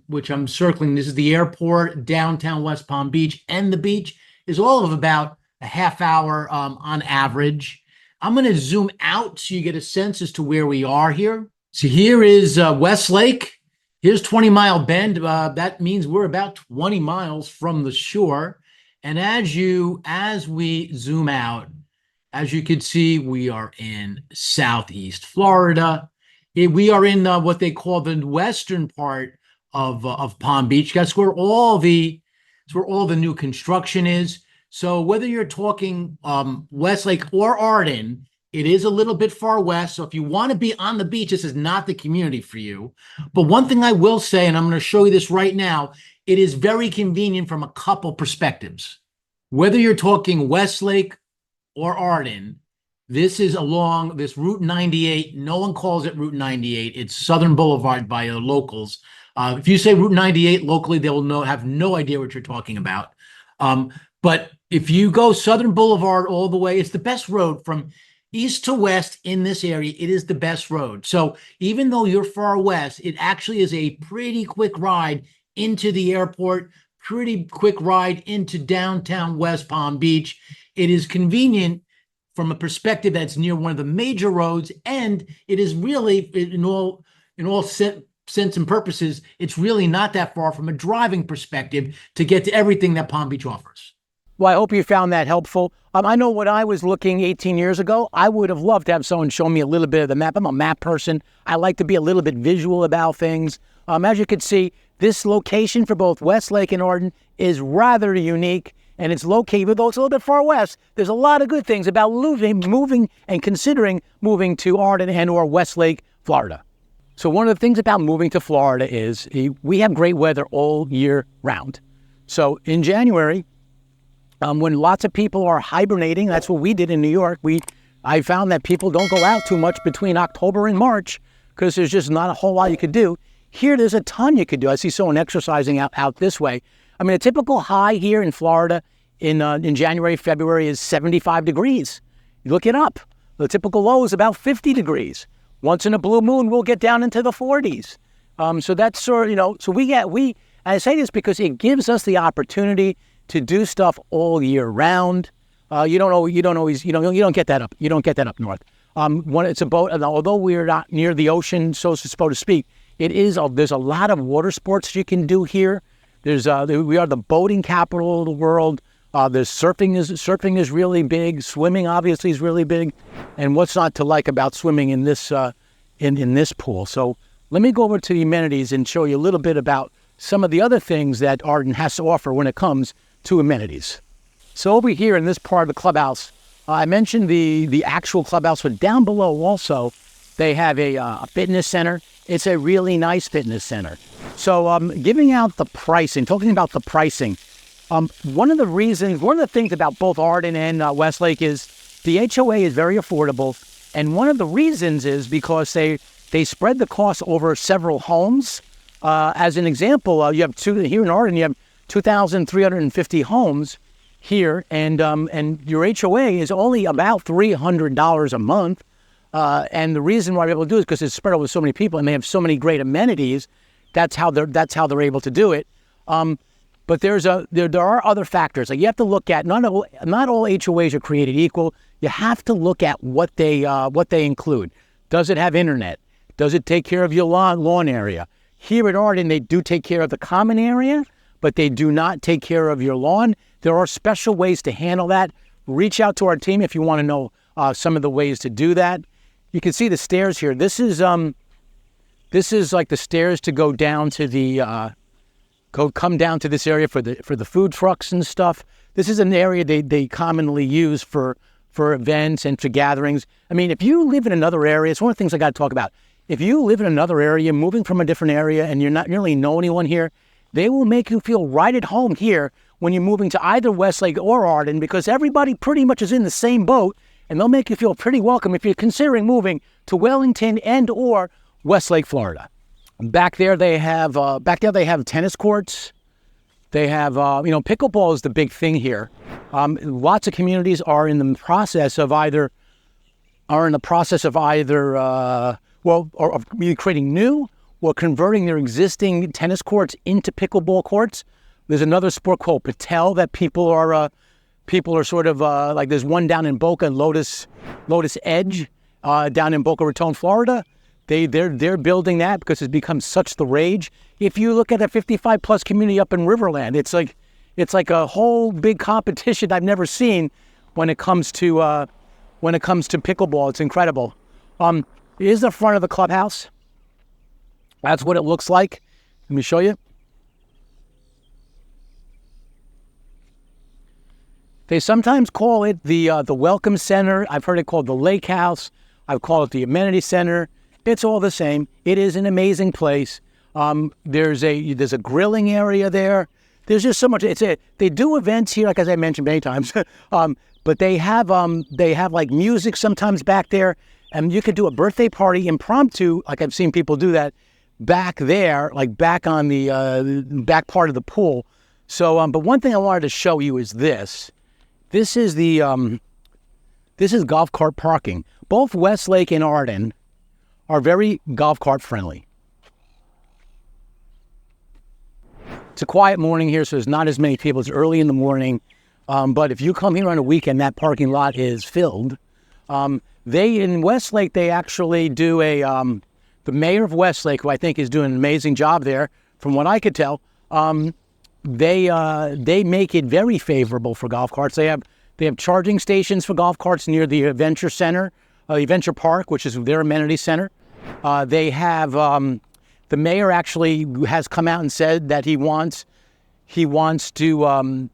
which I'm circling, this is the airport, downtown West Palm Beach, and the beach, is all of about a half hour on average. I'm going to zoom out so you get a sense as to where we are here. So here is Westlake. Here's 20 Mile Bend. That means we're about 20 miles from the shore. And as we zoom out, as you can see, we are in Southeast Florida. We are in what they call the western part of Palm Beach. That's where all the new construction is. So whether you're talking Westlake or Arden, it is a little bit far west. So if you want to be on the beach, this is not the community for you. But one thing I will say, and I'm going to show you this right now, it is very convenient from a couple perspectives. Whether you're talking Westlake or Arden, this is along this Route 98. No one calls it Route 98. It's Southern Boulevard by the locals. If you say Route 98 locally, they will have no idea what you're talking about. But if you go Southern Boulevard all the way, it's the best road from east to west in this area. It is the best road. So even though you're far west, it actually is a pretty quick ride into the airport, pretty quick ride into downtown West Palm Beach. It is convenient from a perspective that's near one of the major roads, and it is really, in all sense and purposes, it's really not that far from a driving perspective to get to everything that Palm Beach offers. Well, I hope you found that helpful. I know when I was looking 18 years ago, I would have loved to have someone show me a little bit of the map. I'm a map person. I like to be a little bit visual about things. As you can see, this location for both Westlake and Arden is rather unique, and it's located, though it's a little bit far west. There's a lot of good things about moving and considering moving to Arden and or Westlake, Florida. So one of the things about moving to Florida is we have great weather all year round. So in January, when lots of people are hibernating, that's what we did in New York. I found that people don't go out too much between October and March because there's just not a whole lot you could do. Here, there's a ton you could do. I see someone exercising out this way. I mean, a typical high here in Florida in January, February is 75 degrees. You look it up. The typical low is about 50 degrees. Once in a blue moon, we'll get down into the 40s. So that's sort of, so I say this because it gives us the opportunity to do stuff all year round. You don't get that up. You don't get that up north. When it's a boat, although we're not near the ocean, so to speak, there's a lot of water sports you can do here. We are the boating capital of the world. There's surfing is really big. Swimming obviously is really big. And what's not to like about swimming in this in this pool? So let me go over to the amenities and show you a little bit about some of the other things that Arden has to offer when it comes to amenities. So over here in this part of the clubhouse, I mentioned the actual clubhouse, but down below also they have a fitness center. It's a really nice fitness center. So talking about the pricing, one of the things about both Arden and Westlake is the HOA is very affordable. And one of the reasons is because they spread the cost over several homes. As an example, you have here in Arden, you have 2,350 homes here, and your HOA is only about $300 a month. And the reason why we're able to do it is because it's spread over so many people and they have so many great amenities. That's how they're able to do it. But there are other factors. Like you have to look at not all HOAs are created equal. You have to look at what they include. Does it have internet? Does it take care of your lawn area? Here at Arden, they do take care of the common area, but they do not take care of your lawn. There are special ways to handle that. Reach out to our team if you want to know some of the ways to do that. You can see the stairs here. This is This is like the stairs to go down to the come down to this area for the food trucks and stuff. This is an area they commonly use for events and for gatherings. I mean, if you live in another area, it's one of the things I got to talk about. If you live in another area, moving from a different area, and you're not really know anyone here, they will make you feel right at home here when you're moving to either Westlake or Arden, because everybody pretty much is in the same boat, and they'll make you feel pretty welcome if you're considering moving to Wellington and or Westlake, Florida. Back there they have tennis courts. They have pickleball is the big thing here. Lots of communities are in the process of either creating new or converting their existing tennis courts into pickleball courts. There's another sport called paddle that people are sort of like, there's one down in Boca, Lotus Edge, down in Boca Raton, Florida. They're building that because it's become such the rage. If you look at a 55 plus community up in Riverland, it's like a whole big competition I've never seen when it comes to pickleball. It's incredible. Here's the front of the clubhouse. That's what it looks like. Let me show you. They sometimes call it the Welcome Center. I've heard it called the Lake House. I've called it the Amenity Center. It's all the same. It is an amazing place. There's a grilling area there. There's just so much. They do events here, like as I mentioned many times. But they have like music sometimes back there, and you could do a birthday party impromptu, like I've seen people do that back there, like back on the back part of the pool. So, but one thing I wanted to show you is this. This is golf cart parking. Both Westlake and Arden are very golf cart friendly. It's a quiet morning here, so there's not as many people. It's early in the morning. But if you come here on a weekend, that parking lot is filled. In Westlake, they actually do the mayor of Westlake, who I think is doing an amazing job there, from what I could tell, they make it very favorable for golf carts. They have charging stations for golf carts near the Adventure Center, Adventure Park, which is their amenity center. They have the mayor actually has come out and said that he wants to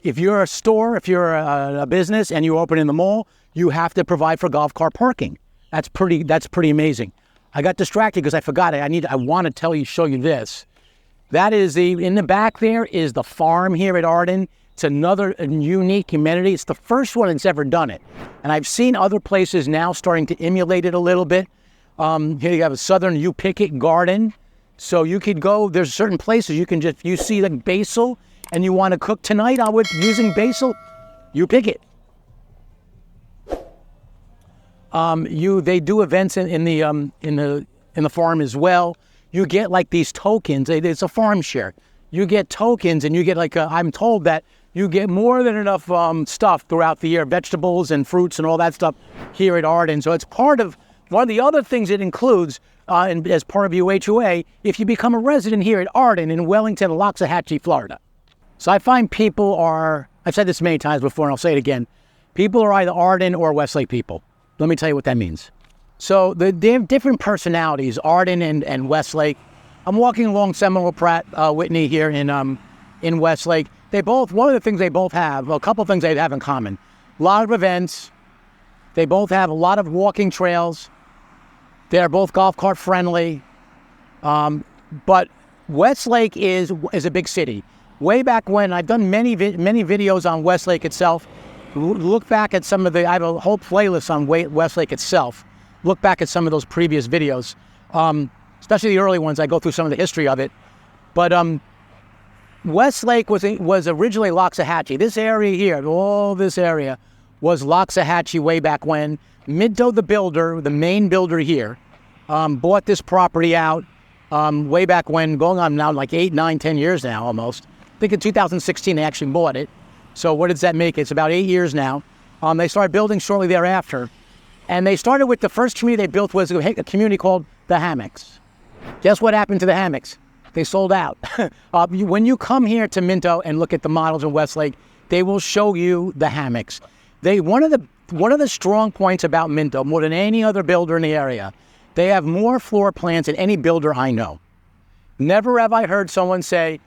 if you're a store, if you're a business and you open in the mall, you have to provide for golf cart parking. That's pretty amazing. I got distracted because I forgot it. I want to show you this. That is in the back there is the farm here at Arden. It's another unique amenity. It's the first one that's ever done it. And I've seen other places now starting to emulate it a little bit. Here you have a Southern You Pick It garden. So you could go, there's certain places you see like basil and you want to cook tonight using basil, you pick it. They do events in the farm as well. You get like these tokens. It's a farm share. You get tokens, and you get I'm told that you get more than enough stuff throughout the year, vegetables and fruits and all that stuff here at Arden. So it's part of one of the other things it includes as part of UHOA if you become a resident here at Arden in Wellington, Loxahatchee, Florida. So I find I've said this many times before and I'll say it again, people are either Arden or Westlake people. Let me tell you what that means. So they have different personalities, Arden and Westlake. I'm walking along Seminole Pratt Whitney here in Westlake. One of the things they both have, a couple of things they have in common. A lot of events. They both have a lot of walking trails. They're both golf cart friendly. But Westlake is a big city. Way back when, I've done many videos on Westlake itself. Look back at I have a whole playlist on Westlake itself. Look back at some of those previous videos, especially the early ones. I go through some of the history of it. But Westlake was originally Loxahatchee. This area here, all this area, was Loxahatchee way back when. Minto, the builder, the main builder here, bought this property out way back when, going on now like 8, 9, 10 years now almost. I think in 2016 they actually bought it. So what does that make? It's about 8 years now. They started building shortly thereafter. And they started with the first community they built was a community called the Hammocks. Guess what happened to the Hammocks? They sold out. When you come here to Minto and look at the models in Westlake, they will show you the Hammocks. One of the strong points about Minto, more than any other builder in the area, They have more floor plans than any builder I know. Never have I heard someone say,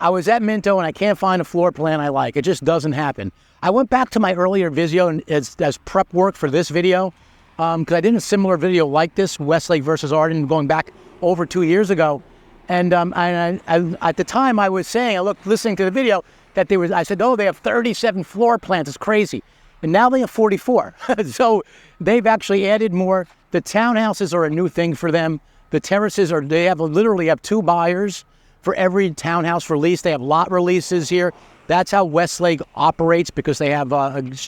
I was at Minto and I can't find a floor plan I like. It just doesn't happen. I went back to my earlier video as prep work for this video, because I did a similar video like this, Westlake versus Arden, going back over 2 years ago. And I, at the time I was saying, listening to the video, that I said, oh, they have 37 floor plans. It's crazy. And now they have 44. So they've actually added more. The townhouses are a new thing for them. The terraces literally have 2 buyers for every townhouse release. They have lot releases here. That's how Westlake operates, because they have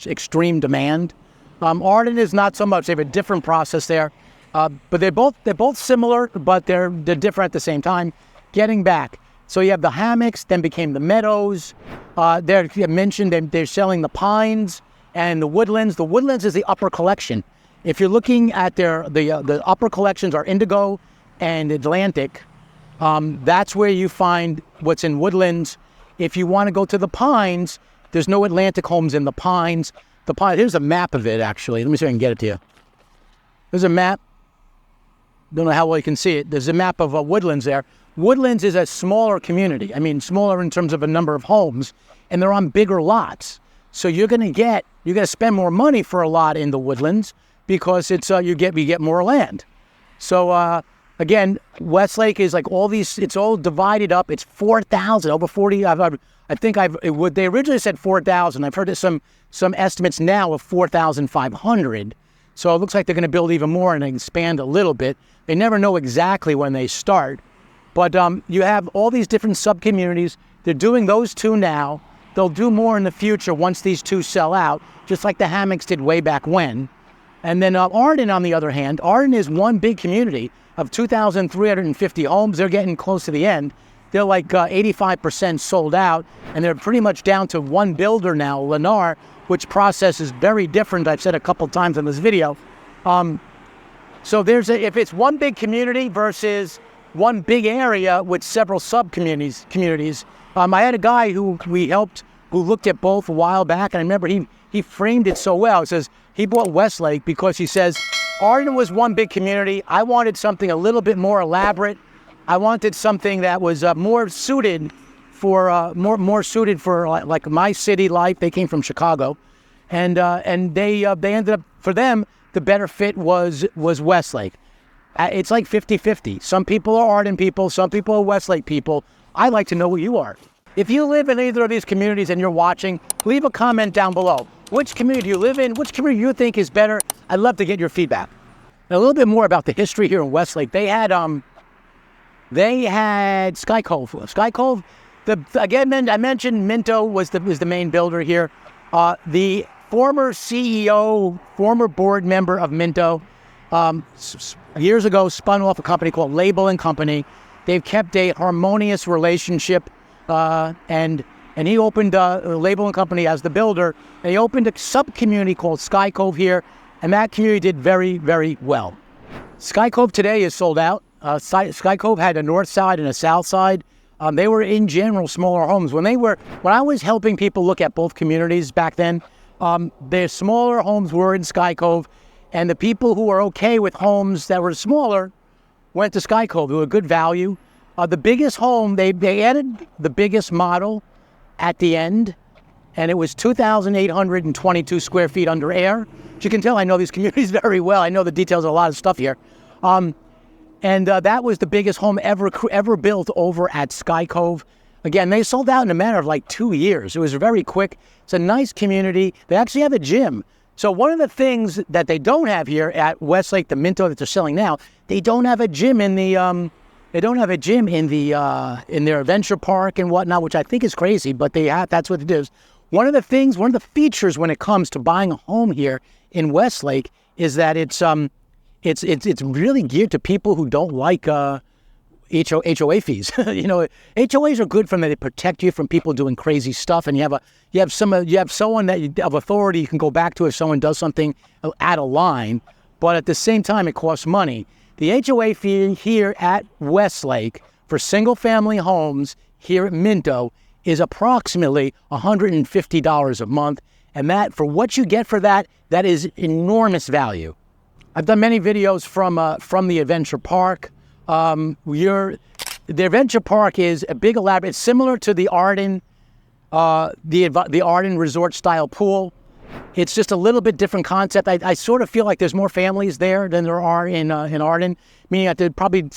extreme demand. Arden is not so much. They have a different process there. But they're both similar, but they're different at the same time. Getting back. So you have the hammocks, then became the meadows. They're mentioned, they're selling the pines and the woodlands. The woodlands is the upper collection. If you're looking at the upper collections are Indigo and Atlantic. That's where you find what's in woodlands. If you want to go to the pines, there's no Atlantic homes in the pines. Here's a map of it, actually. Let me see if I can get it to you. There's a map. Don't know how well you can see it. There's a map of woodlands there. Woodlands is a smaller community. I mean, smaller in terms of a number of homes, and they're on bigger lots. So you're going to spend more money for a lot in the woodlands, because it's you get more land. So again, Westlake is like all these. It's all divided up. It's 4,000 over 40. They originally said 4,000. I've heard some estimates now of 4,500. So it looks like they're going to build even more and expand a little bit. They never know exactly when they start. But you have all these different sub-communities. They're doing those 2 now. They'll do more in the future once these 2 sell out, just like the hammocks did way back when. And then Arden, on the other hand, Arden is one big community of 2,350 homes. They're getting close to the end. They're like 85% sold out, and they're pretty much down to one builder now, Lennar, which process is very different. I've said a couple times in this video. So if it's one big community versus one big area with several sub-communities. I had a guy who looked at both a while back, and I remember he framed it so well. It says he bought Westlake because he says, Arden was one big community. I wanted something a little bit more elaborate. I wanted something that was more suited for like my city life. They came from Chicago, and they ended up, for them, the better fit was Westlake. It's like 50-50. Some people are Arden people, some people are Westlake people. I like to know who you are. If you live in either of these communities and you're watching, leave a comment down below. Which community do you live in? Which community you think is better? I'd love to get your feedback. Now, a little bit more about the history here in Westlake. They had Sky Cove. Sky Cove. Again, I mentioned Minto was the main builder here. The former CEO, former board member of Minto, years ago spun off a company called Label and Company. They've kept a harmonious relationship, and he opened Label and Company as the builder. And he opened a sub-community called Sky Cove here, and that community did very, very well. Sky Cove today is sold out. Sky Cove had a north side and a south side. They were in general smaller homes. When I was helping people look at both communities back then, their smaller homes were in Sky Cove, and the people who were okay with homes that were smaller went to Sky Cove. They were good value. The biggest home, they added the biggest model at the end, and it was 2,822 square feet under air. As you can tell, I know these communities very well. I know the details of a lot of stuff here. And that was the biggest home ever built over at Sky Cove. Again, they sold out in a matter of like 2 years. It was very quick. It's a nice community. They actually have a gym. So one of the things that they don't have here at Westlake, the Minto that they're selling now, they don't have a gym in the in their adventure park and whatnot, which I think is crazy, but they have. That's what it is. One of the the features when it comes to buying a home here in Westlake is that it's really geared to people who don't like HOA fees. You know, HOAs are good from that. They protect you from people doing crazy stuff, and you have someone of authority you can go back to if someone does something out of line. But at the same time, it costs money. The HOA fee here at Westlake for single-family homes here at Minto is approximately $150 a month, and that for what you get for that is enormous value. I've done many videos from the adventure park. The adventure park is a big elaborate. It's similar to the Arden, the Arden resort style pool. It's just a little bit different concept. I sort of feel like there's more families there than there are in Arden. Meaning that they're probably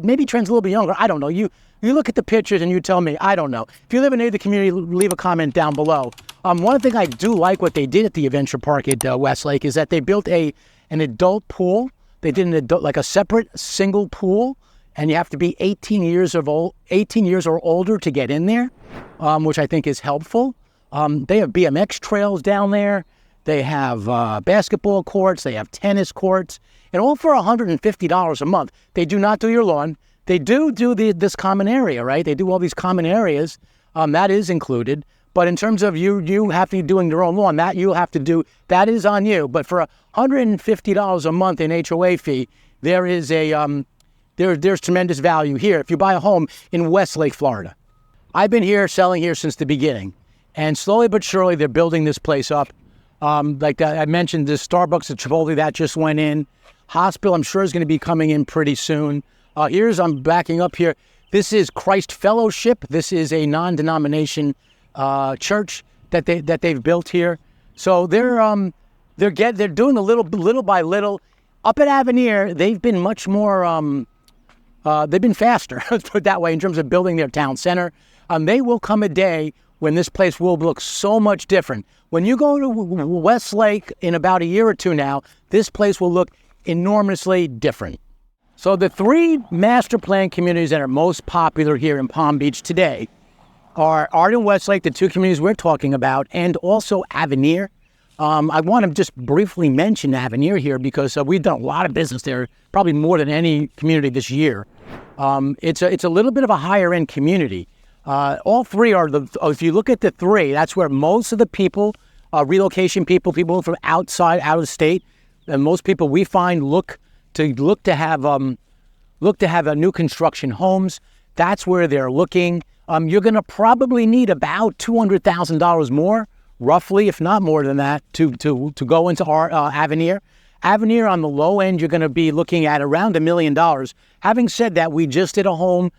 maybe trends a little bit younger. I don't know. You look at the pictures and you tell me. I don't know. If you live in any of the community, leave a comment down below. One thing I do like what they did at the adventure park at Westlake is that they built an adult pool. They did like a separate single pool, and you have to be 18 years or older to get in there, which I think is helpful. They have BMX trails down there. They have basketball courts. They have tennis courts, and all for $150 a month. They do not do your lawn. They do this common area, right? They do all these common areas. That is included. But in terms of you have to be doing your own lawn, that you'll have to do. That is on you. But for $150 a month in HOA fee, there is there's tremendous value here. If you buy a home in Westlake, Florida, I've been here selling here since the beginning. And slowly but surely, they're building this place up. Like I mentioned, the Starbucks at Chipotle, that just went in. Hospital, I'm sure, is going to be coming in pretty soon. I'm backing up here. This is Christ Fellowship. This is a non-denomination church that they've built here. So they're doing a little by little. Up at Avenir, they've been much more. They've been faster, let's put it that way, in terms of building their town center. They will come a day when this place will look so much different. When you go to Westlake in about a year or two now, this place will look enormously different. So the three master plan communities that are most popular here in Palm Beach today are Arden, Westlake, the two communities we're talking about, and also Avenir. I want to just briefly mention Avenir here because we've done a lot of business there, probably more than any community this year. It's a little bit of a higher end community. All three are if you look at the three, that's where most of the people, relocation people from out of state, and most people we find look to have new construction homes. That's where they're looking. You're going to probably need about $200,000 more, roughly, if not more than that, to go into our Avenir. Avenir on the low end, you're going to be looking at around $1 million. Having said that, we just did a home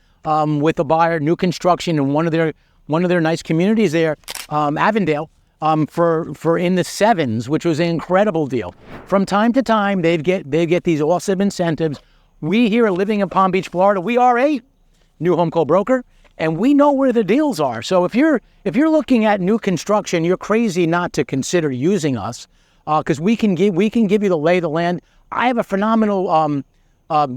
with a buyer, new construction in one of their nice communities there, Avondale, for in the sevens, which was an incredible deal. From time to time, they get these awesome incentives. We here at Living in Palm Beach, Florida, we are a new home co-broker, and we know where the deals are. So if you're looking at new construction, you're crazy not to consider using us, because we can give you the lay of the land. I have a phenomenal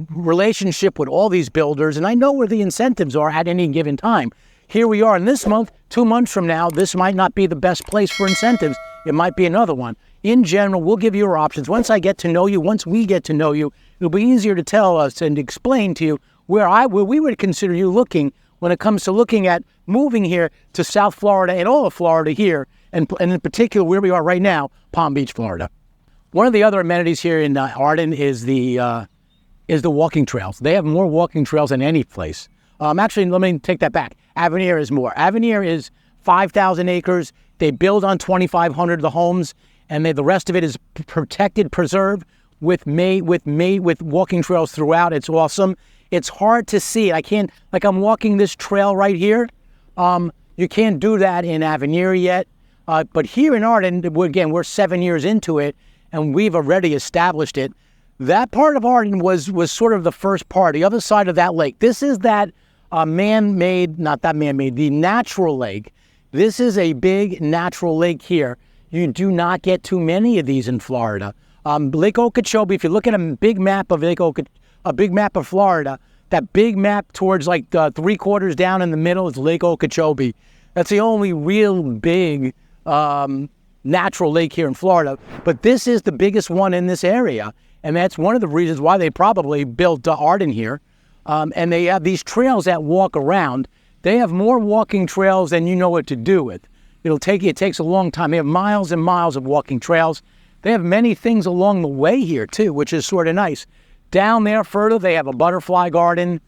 relationship with all these builders, and I know where the incentives are at any given time. Here we are in this month. 2 months from now, this might not be the best place for incentives. It might be another one. In general, we'll give you our options. Once we get to know you, it'll be easier to tell us and explain to you where we would consider you looking when it comes to looking at moving here to South Florida and all of Florida here, and in particular where we are right now, Palm Beach, Florida. One of the other amenities here in Arden is the walking trails. They have more walking trails than any place. Actually, let me take that back. Avenir is more. Avenir is 5,000 acres. They build on 2,500 of the homes, and the rest of it is protected, preserved with walking trails throughout. It's awesome. It's hard to see. I'm walking this trail right here. You can't do that in Avenir yet. But here in Arden, again, we're 7 years into it, and we've already established it. That part of Arden was sort of the first part, the other side of that lake. This is that the natural lake. This is a big natural lake here. You do not get too many of these in Florida. Lake Okeechobee, if you look at a big map of Florida, that big map towards like 3/4 down in the middle is Lake Okeechobee. That's the only real big natural lake here in Florida. But this is the biggest one in this area. And that's one of the reasons why they probably built Arden here. And they have these trails that walk around. They have more walking trails than you know what to do with. It takes a long time. They have miles and miles of walking trails. They have many things along the way here too, which is sort of nice. Down there further, they have a butterfly garden.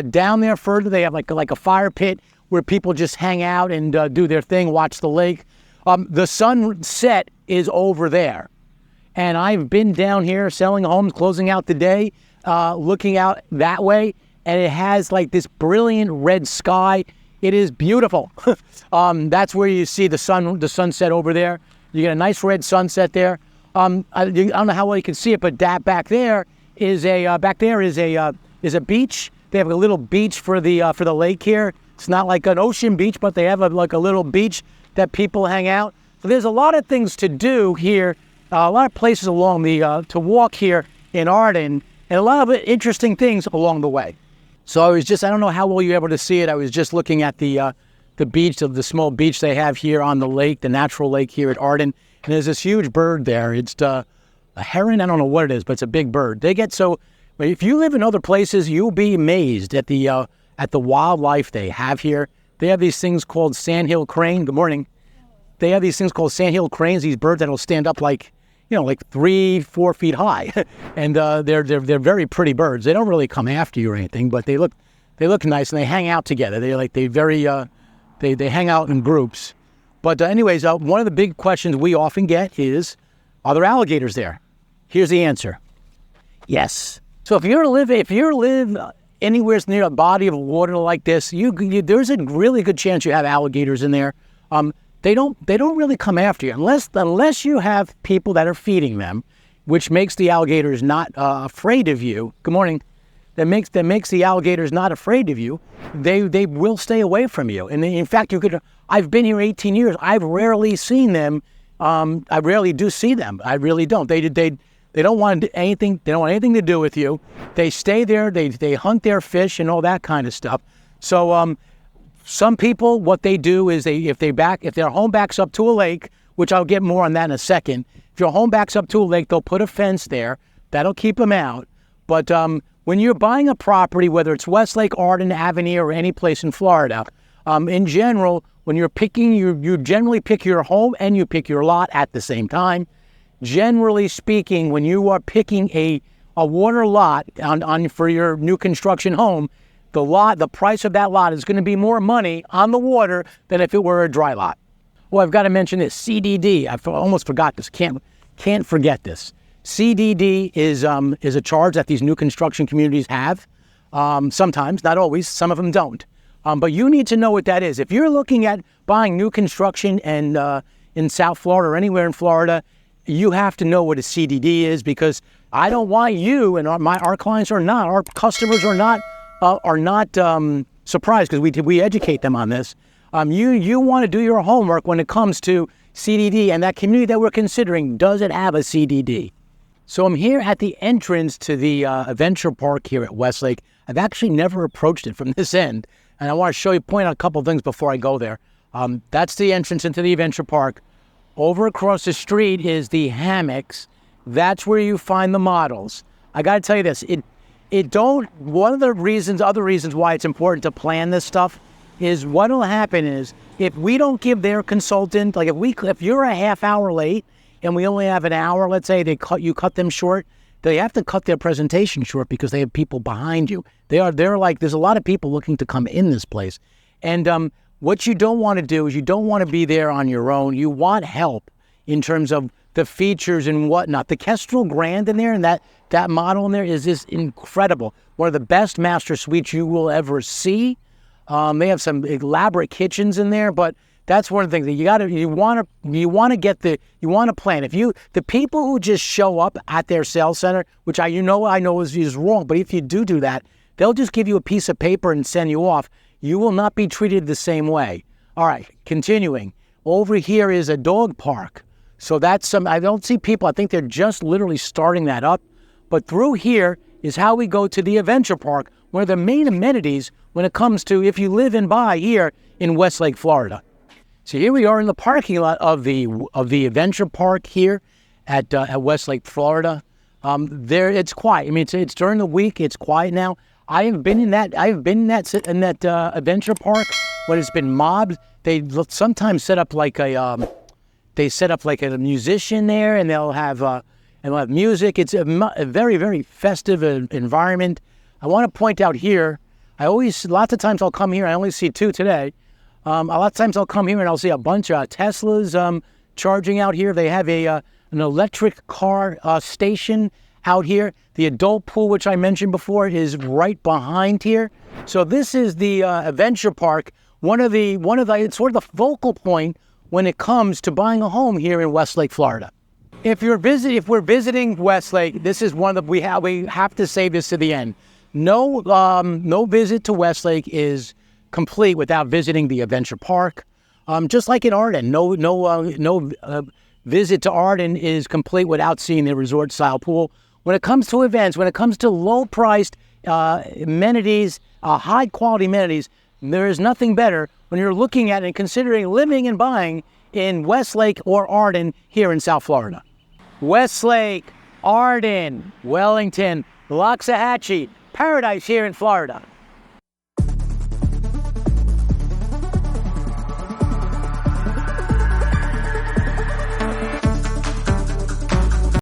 Down there further, they have like a fire pit where people just hang out and do their thing, watch the lake. The sunset is over there. And I've been down here selling homes, closing out the day, looking out that way, and it has like this brilliant red sky. It is beautiful. That's where you see the sunset over there. You get a nice red sunset there. I don't know how well you can see it, but that back there is a beach. They have a little beach for the lake here. It's not like an ocean beach, but they have like a little beach that people hang out. So there's a lot of things to do here, a lot of places along to walk here in Arden, and a lot of interesting things along the way. So I don't know how well you're able to see it. I was just looking at the beach, the small beach they have here on the lake, the natural lake here at Arden. And there's this huge bird there. It's a heron. I don't know what it is, but it's a big bird. If you live in other places, you'll be amazed at the wildlife they have here. They have these things called sandhill crane. Good morning. They have these things called sandhill cranes. These birds that'll stand up like 3-4 feet high, and they're very pretty birds. They don't really come after you or anything, but they look nice and they hang out together. They hang out in groups. But anyways, one of the big questions we often get is, are there alligators there? Here's the answer: yes. So if you live anywhere near a body of water like this, there's a really good chance you have alligators in there. They don't really come after you unless you have people that are feeding them, which makes the alligators not afraid of you. Good morning. That makes the alligators not afraid of you. They will stay away from you. And in fact, I've been here 18 years. I've rarely seen them. I rarely do see them. I really don't. They don't want anything. They don't want anything to do with you. They stay there. They hunt their fish and all that kind of stuff. So some people, what they do is if their home backs up to a lake, which I'll get more on that in a second. If your home backs up to a lake, they'll put a fence there. That'll keep them out. But when you're buying a property, whether it's Westlake, Arden, Avenir, or any place in Florida, in general, when you're picking, you generally pick your home and you pick your lot at the same time. Generally speaking, when you are picking a water lot for your new construction home, the price of that lot is going to be more money on the water than if it were a dry lot. Well, I've got to mention this, CDD. I almost forgot this. Can't forget this. CDD is a charge that these new construction communities have. Sometimes, not always. Some of them don't. But you need to know what that is. If you're looking at buying new construction and in South Florida or anywhere in Florida, you have to know what a CDD is, because I don't want you and our clients our customers are not surprised, because we educate them on this. You want to do your homework when it comes to CDD, and that community that we're considering, does it have a CDD? So I'm here at the entrance to the Adventure Park here at Westlake. I've actually never approached it from this end, and I want to point out a couple things before I go there. That's the entrance into the Adventure Park. Over across the street is the hammocks. That's where you find the models. I got to tell you this, one of the other reasons why it's important to plan this stuff is what will happen is, if we don't give their consultant, like if you're a half hour late and we only have an hour, let's say you cut them short, they have to cut their presentation short because they have people behind you. They're like, there's a lot of people looking to come in this place. And what you don't want to do is you don't want to be there on your own. You want help in terms of the features and whatnot. The Kestrel Grand in there and that model in there is just incredible. One of the best master suites you will ever see. They have some elaborate kitchens in there, but that's one of the things that you want to plan. The people who just show up at their sales center, which I know is wrong, but if you do that, they'll just give you a piece of paper and send you off. You will not be treated the same way. All right, continuing. Over here is a dog park. So I don't see people, I think they're just literally starting that up. But through here is how we go to the Adventure Park, one of the main amenities when it comes to if you live and buy here in Westlake, Florida. So here we are in the parking lot of the Adventure Park here at Westlake, Florida. It's quiet. I mean, it's during the week. It's quiet now. I have been in that Adventure Park when it's been mobbed. They sometimes set up like a musician there, and they'll have music. It's a very, very festive environment. I want to point out here, lots of times I'll come here, I only see two today. A lot of times I'll come here and I'll see a bunch of Teslas charging out here. They have a an electric car station out here. The adult pool, which I mentioned before, is right behind here. So this is the adventure park. It's sort of the focal point when it comes to buying a home here in Westlake, Florida. If we're visiting Westlake, this is one of we have to save this to the end. No visit to Westlake is complete without visiting the adventure park. Just like in Arden, no visit to Arden is complete without seeing the resort style pool. When it comes to events, when it comes to low priced amenities, high quality amenities, there is nothing better when you're looking at and considering living and buying in Westlake or Arden here in South Florida. Westlake, Arden, Wellington, Loxahatchee, paradise here in Florida.